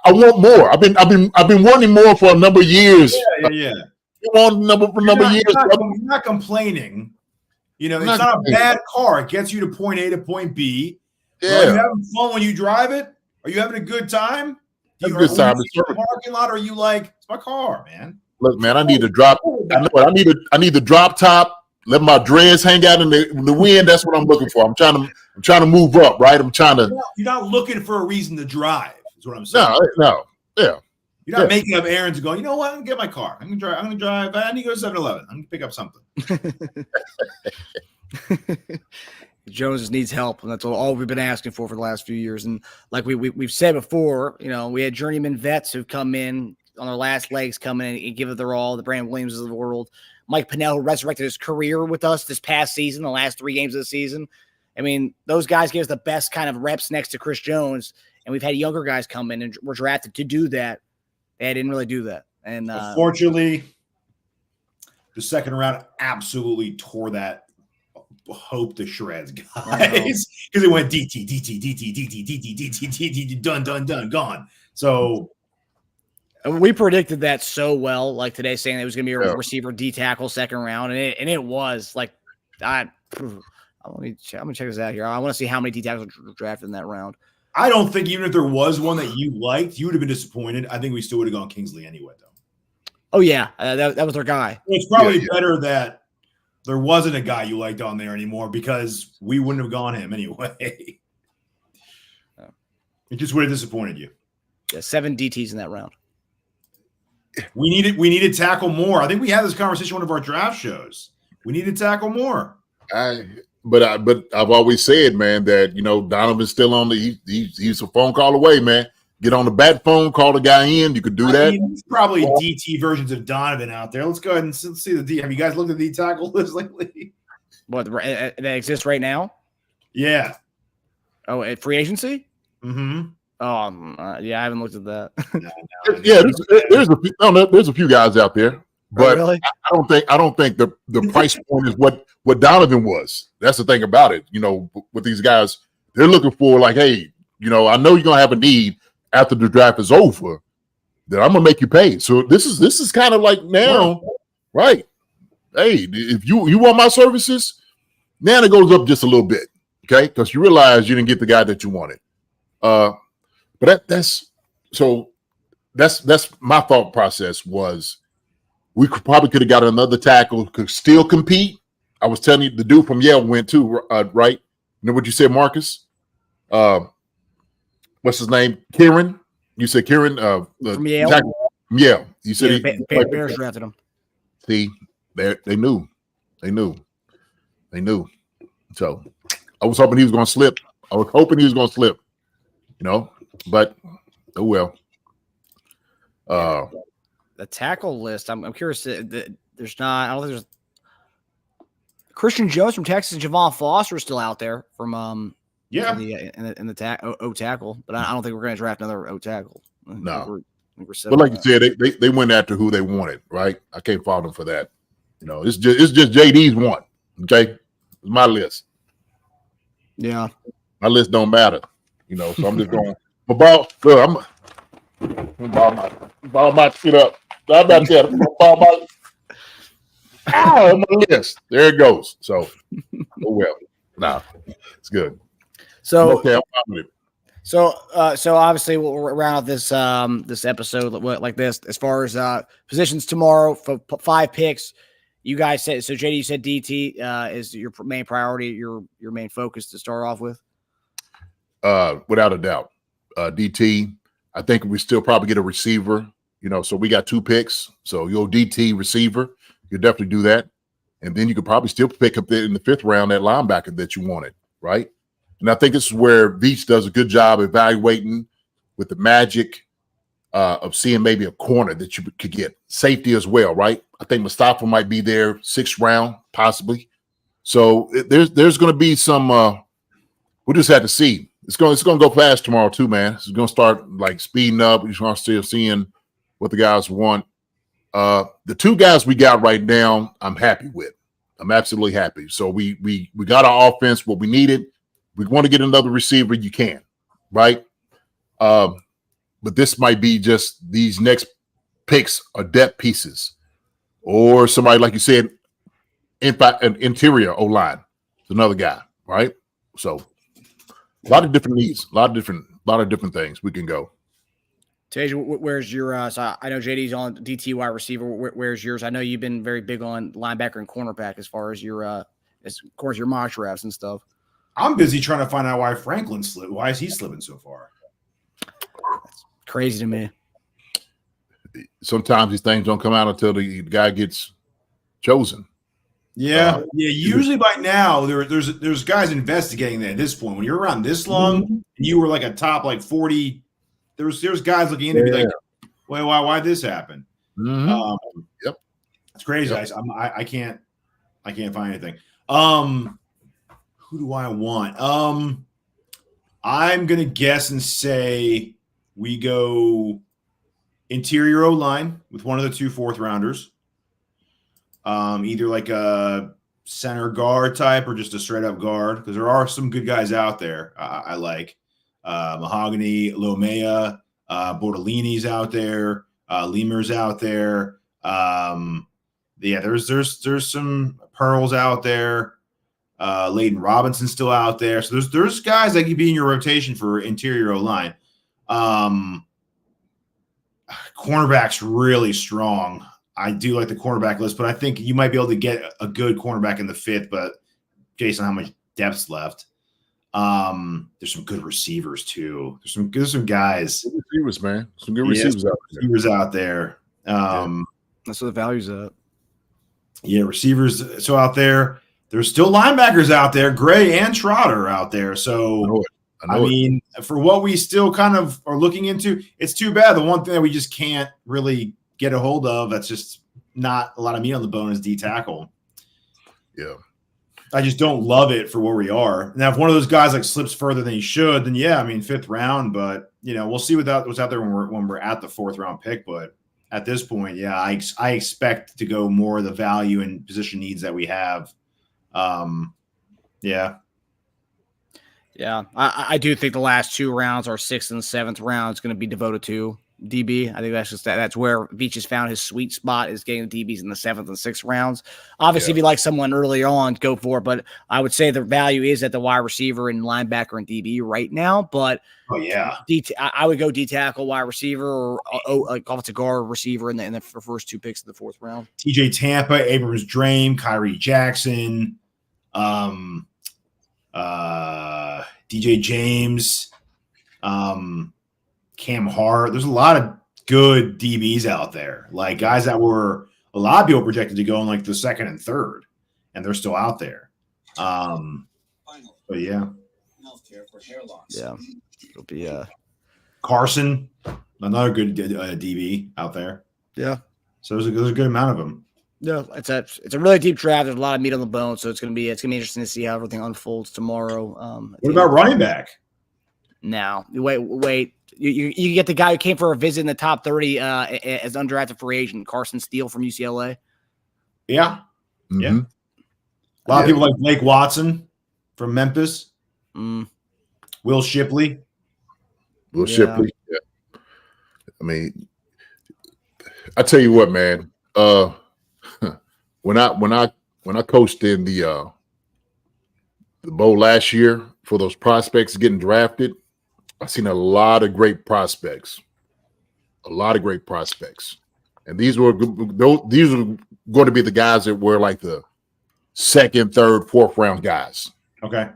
S2: I want more. I've been wanting more for a number of years.
S6: Yeah.
S2: You want a number of years.
S6: You're not complaining. It's not a bad car. It gets you to point A to point B.
S2: Yeah.
S6: Are you having fun when you drive it? Are you having a good time?
S2: Are you in
S6: the parking lot? Or are you like, it's my car, man?
S2: Look, man, I need to drop. I need the drop top. Let my dreads hang out in the wind. That's what I'm looking for. I'm trying to move up, right? You're
S6: not looking for a reason to drive. Is what I'm saying.
S2: No. Yeah.
S6: You're not making up errands and going, you know what? I'm going to get my car. I'm going to drive. I need to go to 7-Eleven. I'm going to pick up something.
S5: Jones needs help, and that's all we've been asking for the last few years. And like we've said before, we had journeyman vets who've come in on their last legs, come in and give it their all. The Brandon Williamses of the world, Mike Pennell, who resurrected his career with us this past season, the last 3 games of the season. I mean, those guys give us the best kind of reps next to Chris Jones, and we've had younger guys come in and were drafted to do that. They didn't really do that, and
S6: unfortunately, the second round absolutely tore that hope to shreds, guys, because it went DT, DT, DT, DT, DT, DT, DT, done, done, done, gone. So
S5: we predicted that so well, like today, saying it was going to be a
S2: Yeah.
S5: receiver D tackle second round, and it was like I'm gonna check this out here. I want to see how many D tackles were drafted in that round.
S6: I don't think even if there was one that you liked, you would have been disappointed. I think we still would have gone Kingsley anyway, though.
S5: Oh yeah, that was their guy.
S6: It's probably better that there wasn't a guy you liked on there anymore because we wouldn't have gone him anyway. It just would have disappointed you.
S5: Yeah, 7 DTs in that round.
S6: We needed tackle more. I think we had this conversation on one of our draft shows. We need to tackle more.
S2: But I've always said, man, that Donovan's still on he's a phone call away, man. Get on the bat phone, call the guy in. You could do that.
S6: There's probably DT versions of Donovan out there. Let's go ahead and see the D. Have you guys looked at the D tackle list lately?
S5: What that exists right now?
S6: Yeah.
S5: Oh, at free agency?
S6: Mm-hmm.
S5: Yeah, I haven't looked at that.
S2: Yeah, there's a few guys out there, but
S5: really?
S2: I don't think the price point is what Donovan was. That's the thing about it. With these guys, they're looking for like, hey, I know you're gonna have a need after the draft is over. Then I'm gonna make you pay. So this is kind of like now, right? Hey, if you want my services, now it goes up just a little bit, okay? Because you realize you didn't get the guy that you wanted. But that's my thought process was we probably could have got another tackle, could still compete. I was telling you the dude from Yale went too, right? You know what you said, Marcus? What's his name? Kieran. You said Kieran
S5: from Yale.
S2: Tackle. Yeah, you said
S5: Bears drafted him.
S2: See, they knew. So I was hoping he was going to slip. But oh well.
S5: The tackle list. I'm curious. There's not. I don't think there's. Christian Jones from Texas and Javon Foster is still out there from in the O tackle, but I don't think we're going to draft another O tackle.
S2: No. But like you said, they went after who they wanted, right? I can't fault them for that. It's just JD's one. Okay, it's my list.
S5: Yeah,
S2: my list don't matter. So I'm just going. I'm ball my shit up. I'm not there. Ball my list. There it goes. So, oh well. Nah, it's good.
S5: So
S2: okay, I'm fine with it.
S5: So obviously we'll round out this episode like this as far as positions tomorrow for 5 picks. You guys said so. JD, you said DT is your main priority, your main focus to start off with.
S2: Without a doubt, DT. I think we still probably get a receiver. So we got 2 picks. So you'll DT receiver. You definitely do that, and then you could probably still pick up in the 5th round that linebacker that you wanted, right? And I think this is where Veach does a good job evaluating with the magic of seeing maybe a corner that you could get. Safety as well, right? I think Mustafa might be there 6th round, possibly. So there's going to be some we'll just have to see. It's going to go fast tomorrow too, man. It's going to start like speeding up. You're going to start seeing what the guys want. The 2 guys we got right now, I'm happy with. I'm absolutely happy. So we got our offense, what we needed. We want to get another receiver, you can, right? But this might be just these next picks are depth pieces, or somebody like you said, an interior O-line. It's another guy, right? So a lot of different needs, a lot of different things we can go.
S5: Teja, where's your? So I know JD's on DT wide receiver. Where's yours? I know you've been very big on linebacker and cornerback as far as your mock drafts and stuff.
S6: I'm busy trying to find out why Franklin slipped. Why is he slipping so far?
S5: That's crazy to me.
S2: Sometimes these things don't come out until the guy gets chosen.
S6: Yeah. Usually by now there's guys investigating that at this point. When you're around this long, and you were like a top like 40. There's guys looking in to be like, well, why this happen?
S2: Mm-hmm. Yep,
S6: it's crazy. Yep. I can't find anything. Who do I want? I'm gonna guess and say we go interior O line with one of the 2 4th rounders. Either like a center guard type or just a straight up guard, because there are some good guys out there. I like Mahogany, Lomea, Bordellini's out there, Lemur's out there. There's some pearls out there. Layden Robinson's still out there. So there's guys that could be in your rotation for interior O-line. Cornerback's really strong. I do like the cornerback list, but I think you might be able to get a good cornerback in the 5th. But Jason, how much depth's left? There's some good receivers too. There's some guys.
S2: Good receivers, man. Some good receivers
S6: out there.
S5: That's what the value's at.
S6: Yeah, receivers. So out there, there's still linebackers out there. Gray and Trotter out there. So I mean, for what we still kind of are looking into, it's too bad. The one thing that we just can't really get a hold of, that's just not a lot of meat on the bone, is D tackle.
S2: Yeah.
S6: I just don't love it for where we are. Now, if one of those guys like slips further than he should, then yeah, I mean, 5th round, but we'll see what's out there when we're at the 4th round pick. But at this point, yeah, I expect to go more of the value and position needs that we have. Yeah.
S5: Yeah, I do think the last 2 rounds, our 6th and 7th round, is going to be devoted to DB. I think that's where Veach has found his sweet spot, is getting the DBs in the 7th and 6th rounds. Obviously, if you like someone early on, go for it. But I would say the value is at the wide receiver and linebacker and DB right now. But I would go D tackle, wide receiver, or like offensive guard, receiver in the first 2 picks of the 4th round.
S6: TJ Tampa, Abrams Drain, Kyrie Jackson, DJ James, Cam Hart. There's a lot of good DBs out there, like guys that were a lot of people projected to go in like the 2nd and 3rd, and they're still out there. But yeah,
S5: It'll be
S6: Carson, another good DB out there.
S5: Yeah,
S6: so there's a good amount of them.
S5: Yeah, it's a really deep draft. There's a lot of meat on the bone, so it's gonna be interesting to see how everything unfolds tomorrow.
S6: What about running back?
S5: Now, wait. You get the guy who came for a visit in the top 30 as undrafted free agent, Carson Steele from UCLA.
S6: Yeah.
S2: Mm-hmm.
S6: Yeah. A lot of people like Blake Watson from Memphis. Will Shipley.
S2: Shipley. Yeah. I mean, I tell you what, man. When I coached in the bowl last year for those prospects getting drafted, I've seen a lot of great prospects, and these were going to be the guys that were like the 2nd, 3rd, 4th round guys.
S6: Okay.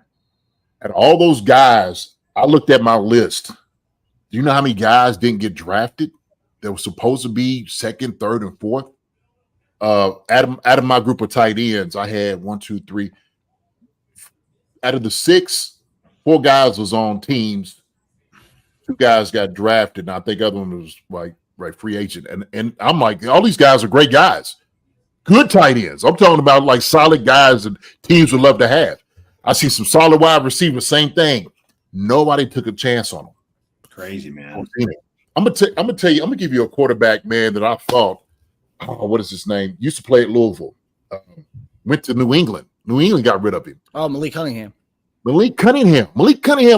S2: And all those guys, I looked at my list. Do you know how many guys didn't get drafted that were supposed to be 2nd, 3rd, and 4th? Out of my group of tight ends, I had 1, 2, 3. Out of the 6, 4 guys was on teams. 2 guys got drafted, and I think the other one was like free agent. And I'm like, all these guys are great guys, good tight ends. I'm talking about like solid guys that teams would love to have. I see some solid wide receivers, same thing. Nobody took a chance on them.
S6: Crazy, man.
S2: I'm gonna give you a quarterback, man, that I thought, what is his name? Used to play at Louisville. Went to New England. New England got rid of him.
S5: Oh, Malik Cunningham.
S2: Malik Cunningham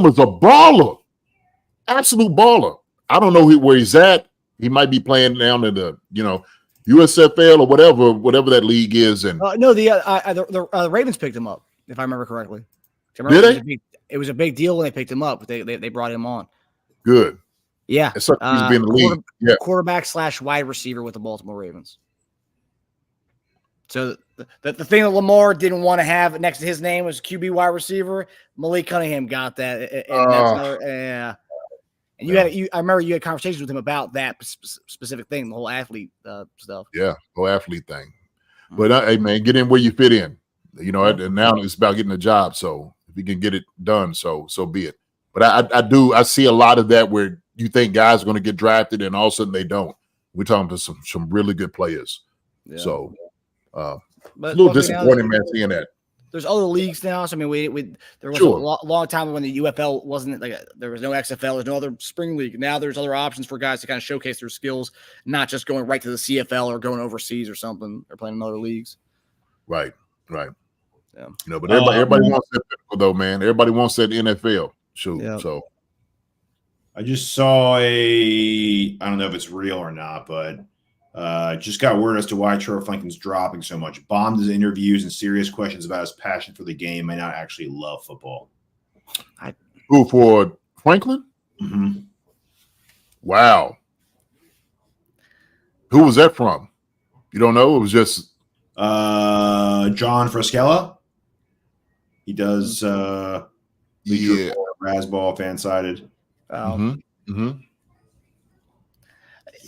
S2: was a baller. Absolute baller. I don't know where he's at. He might be playing down in the, USFL or whatever that league is. And
S5: no, the Ravens picked him up, if I remember correctly.
S2: Did they?
S5: It was a big deal when they picked him up, but they brought him on.
S2: Good.
S5: Yeah.
S2: He's been in the league. Yeah.
S5: Quarterback / wide receiver with the Baltimore Ravens. So the thing that Lamar didn't want to have next to his name was QB wide receiver. Malik Cunningham got that. And that's another, and I remember you had conversations with him about that specific thing, the whole athlete stuff.
S2: Yeah, whole athlete thing. But hey, man, get in where you fit in. And now it's about getting a job. So if you can get it done, so be it. But I see a lot of that where you think guys are going to get drafted and all of a sudden they don't. We're talking to some really good players. Yeah. So a little disappointing, man, seeing that.
S5: There's other leagues now. So I mean, there was a long time when the UFL wasn't there was no XFL, there's no other spring league. Now there's other options for guys to kind of showcase their skills, not just going right to the CFL or going overseas or something or playing in other leagues.
S2: Right. But everybody wants that pinnacle, though, man. Everybody wants that NFL shoot.
S5: Yeah.
S2: So
S6: I just saw I don't know if it's real or not, but just got word as to why Trevor Franklin's dropping so much. Bombed his interviews and serious questions about his passion for the game, may not actually love football.
S2: Who for Franklin?
S6: Mm-hmm.
S2: Wow. Who was that from? You don't know? It was just
S6: John Frascella. He does Razzball, fan-sided.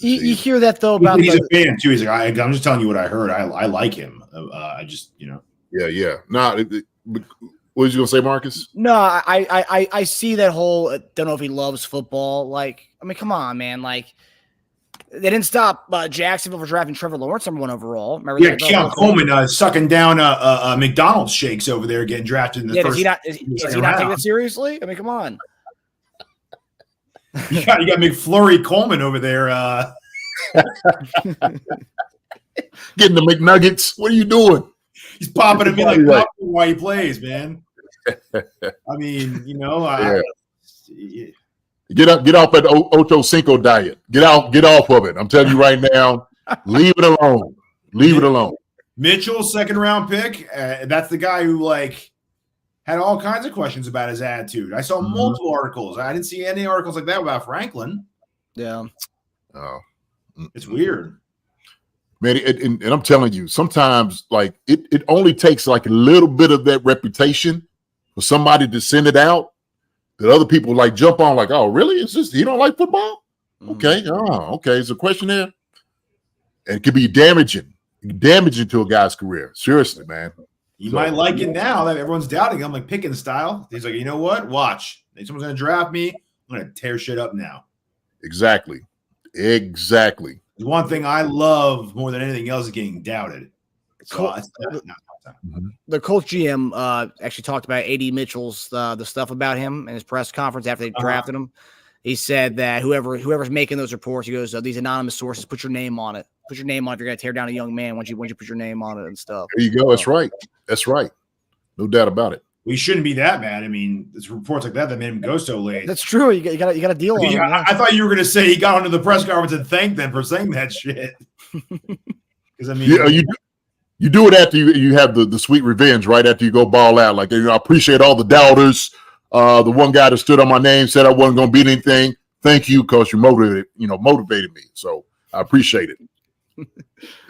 S5: You hear that though about
S6: he's a fan too. He's like, I'm just telling you what I heard. I like him. I just
S2: Yeah. No, what was you gonna say, Marcus?
S5: No, I see that whole. Don't know if he loves football. Like, I mean, come on, man. Like, they didn't stop Jacksonville for drafting Trevor Lawrence number 1 overall. Remember that?
S6: Keon Coleman sucking down McDonald's shakes over there, getting drafted in the first.
S5: Is he not taking it seriously? I mean, come on.
S6: You got McFlurry Coleman over there.
S2: Getting the McNuggets. What are you doing?
S6: He's popping them in like popcorn while he plays, man. I mean,
S2: Get off that Ocho Cinco diet. Get off of it. I'm telling you right now. Leave it alone. Leave it alone.
S6: Mitchell, 2nd round pick. That's the guy who had all kinds of questions about his attitude. I saw multiple articles. I didn't see any articles like that about Franklin.
S5: Yeah.
S2: Oh,
S6: it's weird,
S2: man. And I'm telling you, sometimes it only takes a little bit of that reputation for somebody to send it out that other people jump on. Oh, really? It's just he don't like football? Okay. Oh, okay. It's a question there, and it could be damaging to a guy's career. Seriously, man.
S6: You might like it now that everyone's doubting him, like Pickens style. He's like, you know what? Watch. Someone's going to draft me. I'm going to tear shit up now.
S2: Exactly.
S6: The one thing I love more than anything else is getting doubted. So
S5: the Colts GM actually talked about A.D. Mitchell's the stuff about him in his press conference after they drafted him. He said that whoever's making those reports, he goes, these anonymous sources, put your name on it. Put your name on it if you're going to tear down a young man. Once you put your name on it and stuff.
S2: There you go. That's right. That's right. No doubt about it.
S6: We shouldn't be that mad. I mean, it's reports like that made him go so late.
S5: That's true. You got a deal on it.
S6: I thought you were going to say he got onto the press conference and thanked them for saying that shit. Because I mean,
S2: you do it after you have the sweet revenge, right after you go ball out. I appreciate all the doubters. The one guy that stood on my name said I wasn't going to beat anything. Thank you, because you motivated me. So I appreciate it.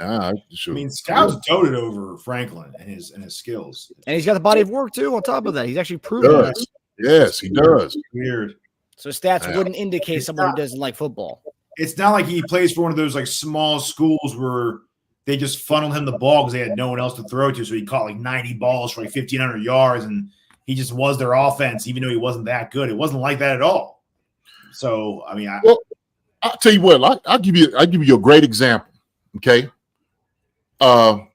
S6: I mean, scouts doted over Franklin and his skills,
S5: and he's got the body of work too. On top of that, he's actually proven that.
S2: Yes, he does.
S6: Weird.
S5: So stats wouldn't indicate someone who doesn't like football.
S6: It's not like he plays for one of those small schools where they just funneled him the ball because they had no one else to throw to. So he caught 90 balls for 1,500 yards, and he just was their offense, even though he wasn't that good. It wasn't like that at all. So I mean,
S2: I'll tell you what. I'll give you a great example. Okay. Gruden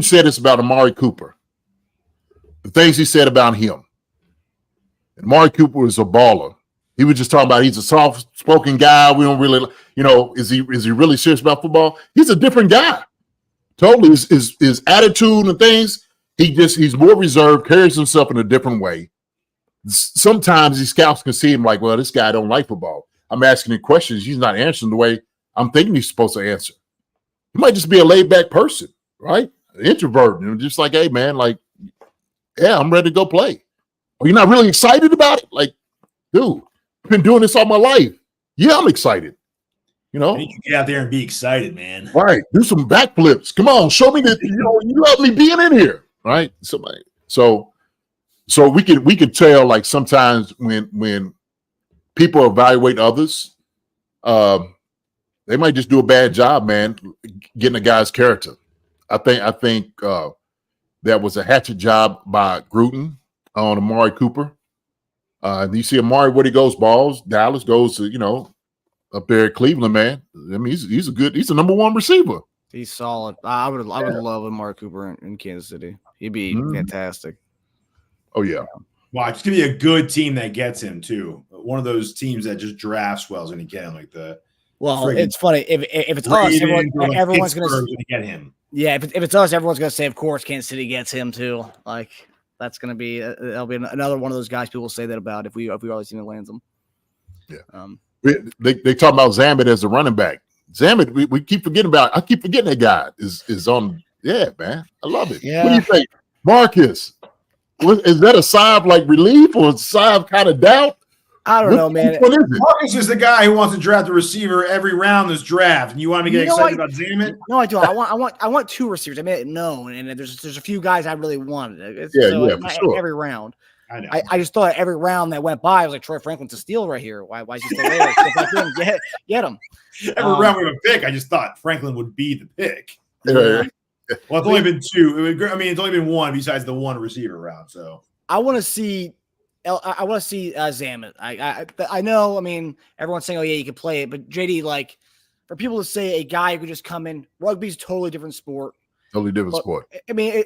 S2: said this about Amari Cooper. The things he said about him. And Amari Cooper is a baller. He was just talking about he's a soft-spoken guy. We don't really, is he really serious about football? He's a different guy. Totally. His attitude and things, he's more reserved, carries himself in a different way. Sometimes these scouts can see him well, this guy don't like football. I'm asking him questions. He's not answering the way I'm thinking he's supposed to answer. He might just be a laid-back person, right? An introvert, just hey, man, yeah, I'm ready to go play. Are you not really excited about it? Dude, I've been doing this all my life. Yeah, I'm excited.
S6: You can get out there and be excited, man.
S2: Right. Do some backflips. Come on, show me that you love me being in here, right? So we could tell sometimes when people evaluate others, they might just do a bad job, man, getting a guy's character. I think that was a hatchet job by Gruden on Amari Cooper. You see Amari, where he goes, balls. Dallas goes to, up there at Cleveland, man. I mean, he's a number 1 receiver.
S5: He's solid. I would love Amari Cooper in Kansas City. He'd be fantastic.
S2: Oh, yeah.
S6: Wow, it's going to be a good team that gets him, too. One of those teams that just drafts well is going to get him
S5: Well, it's funny. If it's us, everyone's going to
S6: get him.
S5: Yeah, if it's us, everyone's gonna say, of course, Kansas City gets him too. Like that's gonna be that'll be another one of those guys people will say that about if we always team that lands them.
S2: Yeah. They talk about Zamet as a running back. Zamet, we keep forgetting about. I keep forgetting that guy is on. Yeah, man, I love it.
S5: Yeah.
S2: What do you think, Marcus? Is that a sigh of like relief or a sigh of kind of doubt?
S5: I don't know, man.
S2: What is it?
S6: Marcus is the guy who wants to draft a receiver every round this draft, and you want to get excited about Zamet?
S5: No, I do. I want two receivers. I made it known, and there's a few guys I really wanted.
S2: For sure.
S5: Every round.
S6: I know.
S5: I just thought every round that went by, I was like, Troy Franklin's a steal right here. Why is he still there? Get him.
S6: Every round we have a pick, I just thought Franklin would be the pick.
S2: Yeah.
S6: Well, it's only been two. I mean, it's only been one besides the one receiver round. So
S5: I want to see Zamet. I know. I mean, everyone's saying, "Oh yeah, you can play it," but JD, like, for people to say a guy who could just come in, rugby's a totally different sport.
S2: Totally different sport.
S5: I mean,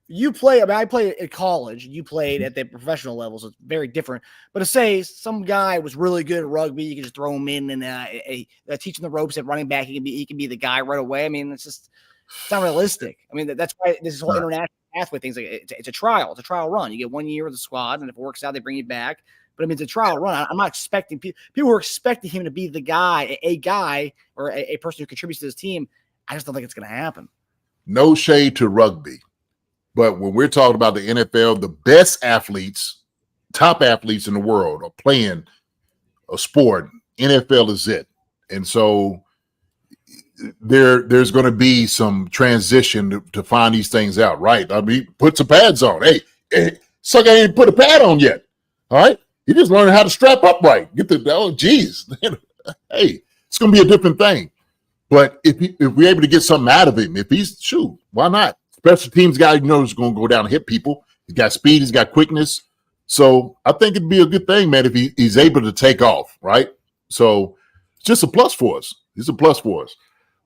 S5: you play. I mean, I played at college. You played at the professional level, so it's very different. But to say some guy was really good at rugby, you can just throw him in and teaching the ropes at running back. He can be the guy right away. I mean, it's not realistic. I mean, that's why this whole international pathway thing's like it's a trial. It's a trial run. You get 1 year with the squad, and if it works out, they bring you back. But I mean, it's a trial run. I'm not expecting people were expecting him to be the guy, a guy, or a person who contributes to this team. I just don't think it's going to happen.
S2: No shade to rugby, but when we're talking about the NFL, the best athletes, top athletes in the world are playing a sport. NFL is it, and so there's going to be some transition to find these things out, right? I mean, put some pads on. Hey, sucker ain't put a pad on yet. All right, you just learning how to strap up right. Get geez, hey, it's going to be a different thing. But if we're able to get something out of him, if he's why not? Special teams guy, is going to go down and hit people. He's got speed, he's got quickness. So I think it'd be a good thing, man, if he's able to take off, right? So it's just a plus for us. It's a plus for us.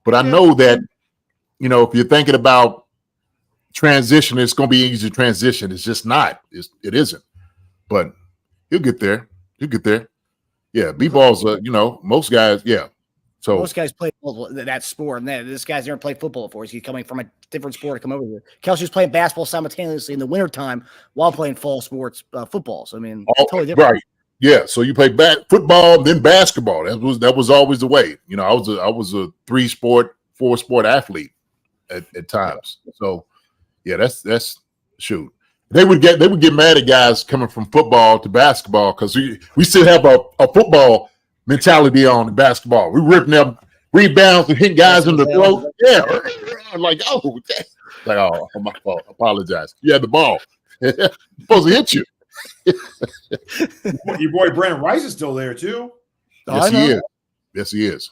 S2: But I know that, if you're thinking about transition, it's going to be easy to transition. It's just not. It isn't. But he'll get there. Yeah, B-ball's, most guys, yeah. So
S5: most guys play that sport, and this guy's never played football before. He's coming from a different sport to come over here. Kelsey's playing basketball simultaneously in the wintertime while playing fall sports football. So I mean, totally different.
S2: Right. Yeah. So you play football, then basketball. That was always the way. I was a 4-sport athlete at times. So yeah, that's shoot. They would get mad at guys coming from football to basketball because we still have a football mentality on the basketball. We ripping them rebounds and hitting guys in the throat. Yeah. I'm like, my fault. Apologize. You had the ball. Supposed to hit you.
S6: Your boy Brandon Rice is still there too.
S2: Yes, he is. Yes, he is.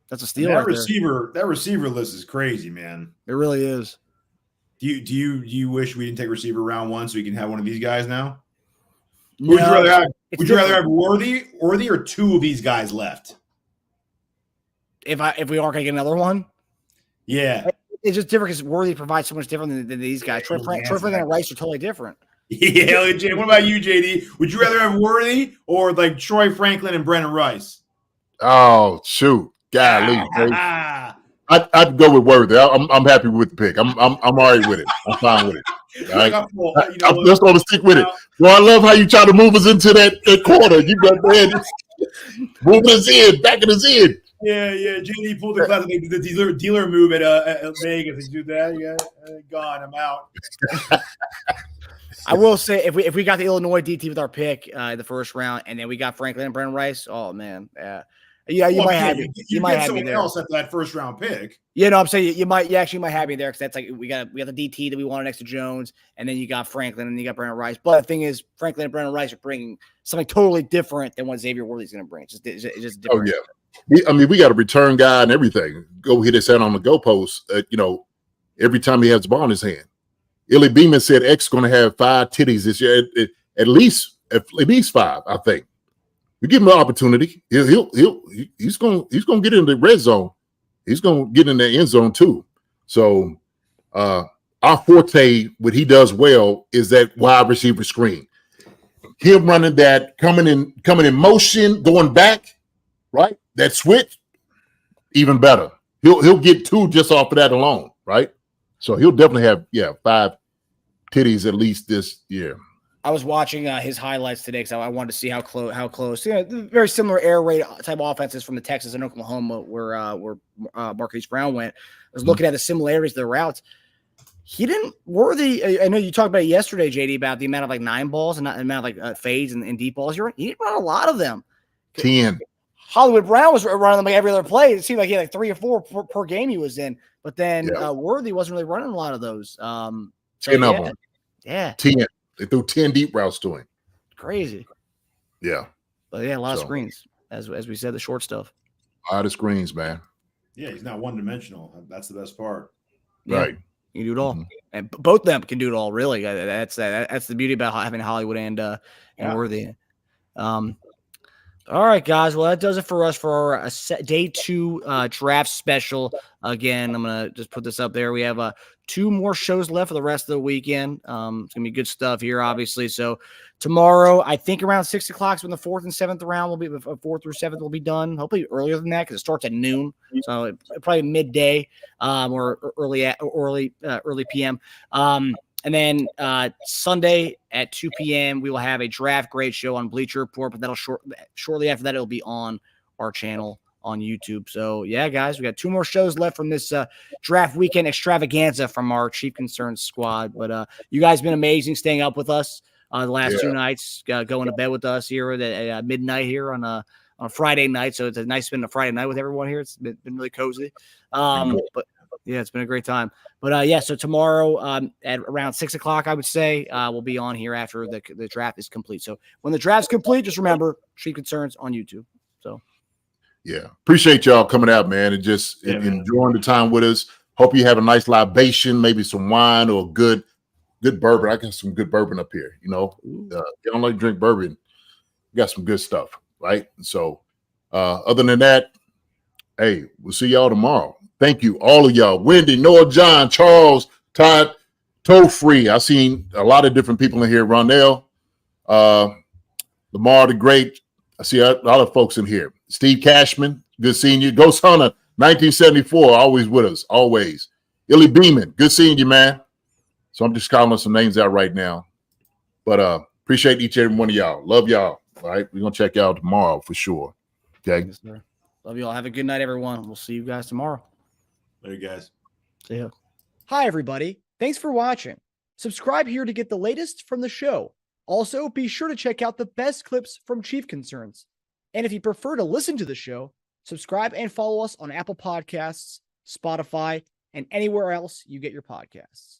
S5: That's a steal.
S6: That receiver list is crazy, man.
S5: It really is.
S6: Do you wish we didn't take receiver round one so we can have one of these guys now?
S5: No,
S6: would you rather have Worthy or two of these guys left?
S5: If we aren't going to get another one?
S6: Yeah.
S5: It's just different because Worthy provides so much different than these guys. Troy Franklin and Rice are totally different.
S6: Yeah, what about you, JD? Would you rather have Worthy or like Troy Franklin and Brennan Rice?
S2: Oh, shoot. Golly. I'd go with Worthy. I'm happy with the pick. I'm all right with it. I'm fine with it. All right? I'm just going to stick with it. Well, I love how you try to move us into that corner. You got moving us in, backing us in.
S6: Yeah. JD pulled the classic the dealer move at Vegas. He do that. Yeah, gone. I'm out.
S5: I will say if we got the Illinois DT with our pick in the first round, and then we got Franklin and Brennan Rice. Oh man, you might have me. You might have me there.
S6: Else at that first round pick.
S5: Yeah, no, I'm saying you actually might have me there because that's like we got the DT that we wanted next to Jones, and then you got Franklin and you got Brennan Rice. But the thing is, Franklin and Brennan Rice are bringing something totally different than what Xavier Worthy's going to bring. It's just different.
S2: Oh yeah, we got a return guy and everything. Go hit his head on the goalpost. Every time he has the ball in his hand. Illy Beeman said X going to have 5 titties this year, at least 5, I think. We give him an opportunity. He's going to get in the red zone. He's going to get in the end zone too. So our forte, what he does well, is that wide receiver screen. Him running that, coming in motion, going back, right? That switch, even better. He'll get 2 just off of that alone. right? So he'll definitely have 5 titties at least this year.
S5: I was watching his highlights today because I wanted to see how close. Very similar air raid type offenses from the Texas and Oklahoma where Marquise Brown went. I was looking at the similarities of the routes. He didn't Worthy. I know you talked about it yesterday, JD, about the amount of 9 balls and the amount of fades and deep balls. He didn't run a lot of them.
S2: 10.
S5: Hollywood Brown was running them every other play. It seemed like he had 3 or 4 per game he was in. But then Worthy wasn't really running a lot of those.
S2: 10 of them.
S5: Yeah.
S2: 10. They threw 10 deep routes to him.
S5: Crazy.
S2: Yeah.
S5: But yeah, a lot of screens. As we said, the short stuff.
S2: A lot of screens, man.
S6: Yeah, he's not one-dimensional. That's the best part.
S5: Yeah.
S2: Right.
S5: You can do it all. And both of them can do it all, really. That's the beauty about having Hollywood and Worthy. All right, guys. Well, that does it for us for our day 2 draft special. Again, I'm going to just put this up there. We have 2 more shows left for the rest of the weekend. It's going to be good stuff here, obviously. So tomorrow, I think around 6 o'clock is when the 4th and 7th round will be, 4th through 7th will be done. Hopefully earlier than that because it starts at noon. So probably midday or early PM. And then Sunday at 2 p.m., we will have a draft grade show on Bleacher Report, but that'll shortly after that, it'll be on our channel on YouTube. So, yeah, guys, we got 2 more shows left from this draft weekend extravaganza from our Chief Concerns squad. But you guys have been amazing staying up with us the last 2 nights, going to bed with us here at midnight here on a Friday night. So it's a nice spending a Friday night with everyone here. It's been really cozy. But yeah, it's been a great time. But so tomorrow at around 6 o'clock, I would say we'll be on here after the draft is complete. So when the draft's complete, just remember Chief Concerns on YouTube. So
S2: yeah, appreciate y'all coming out, man, and just enjoying the time with us. Hope you have a nice libation, maybe some wine or good bourbon. I got some good bourbon up here. You don't like to drink bourbon, you got some good stuff, right? So other than that, hey, we'll see y'all tomorrow. Thank you, all of y'all. Wendy, Noah, John, Charles, Todd, Toe Free. I've seen a lot of different people in here. Rondell, Lamar the Great. I see a lot of folks in here. Steve Cashman, good seeing you. Ghost Hunter, 1974, always with us, always. Illy Beeman, good seeing you, man. So I'm just calling some names out right now. But appreciate each and every one of y'all. Love y'all. All right, we're going to check you out tomorrow for sure. Okay?
S5: Yes, sir. Love you all. Have a good night, everyone. We'll see you guys tomorrow.
S6: Later, guys.
S5: See ya. Hi, everybody. Thanks for watching. Subscribe here to get the latest from the show. Also, be sure to check out the best clips from Chief Concerns. And if you prefer to listen to the show, subscribe and follow us on Apple Podcasts, Spotify, and anywhere else you get your podcasts.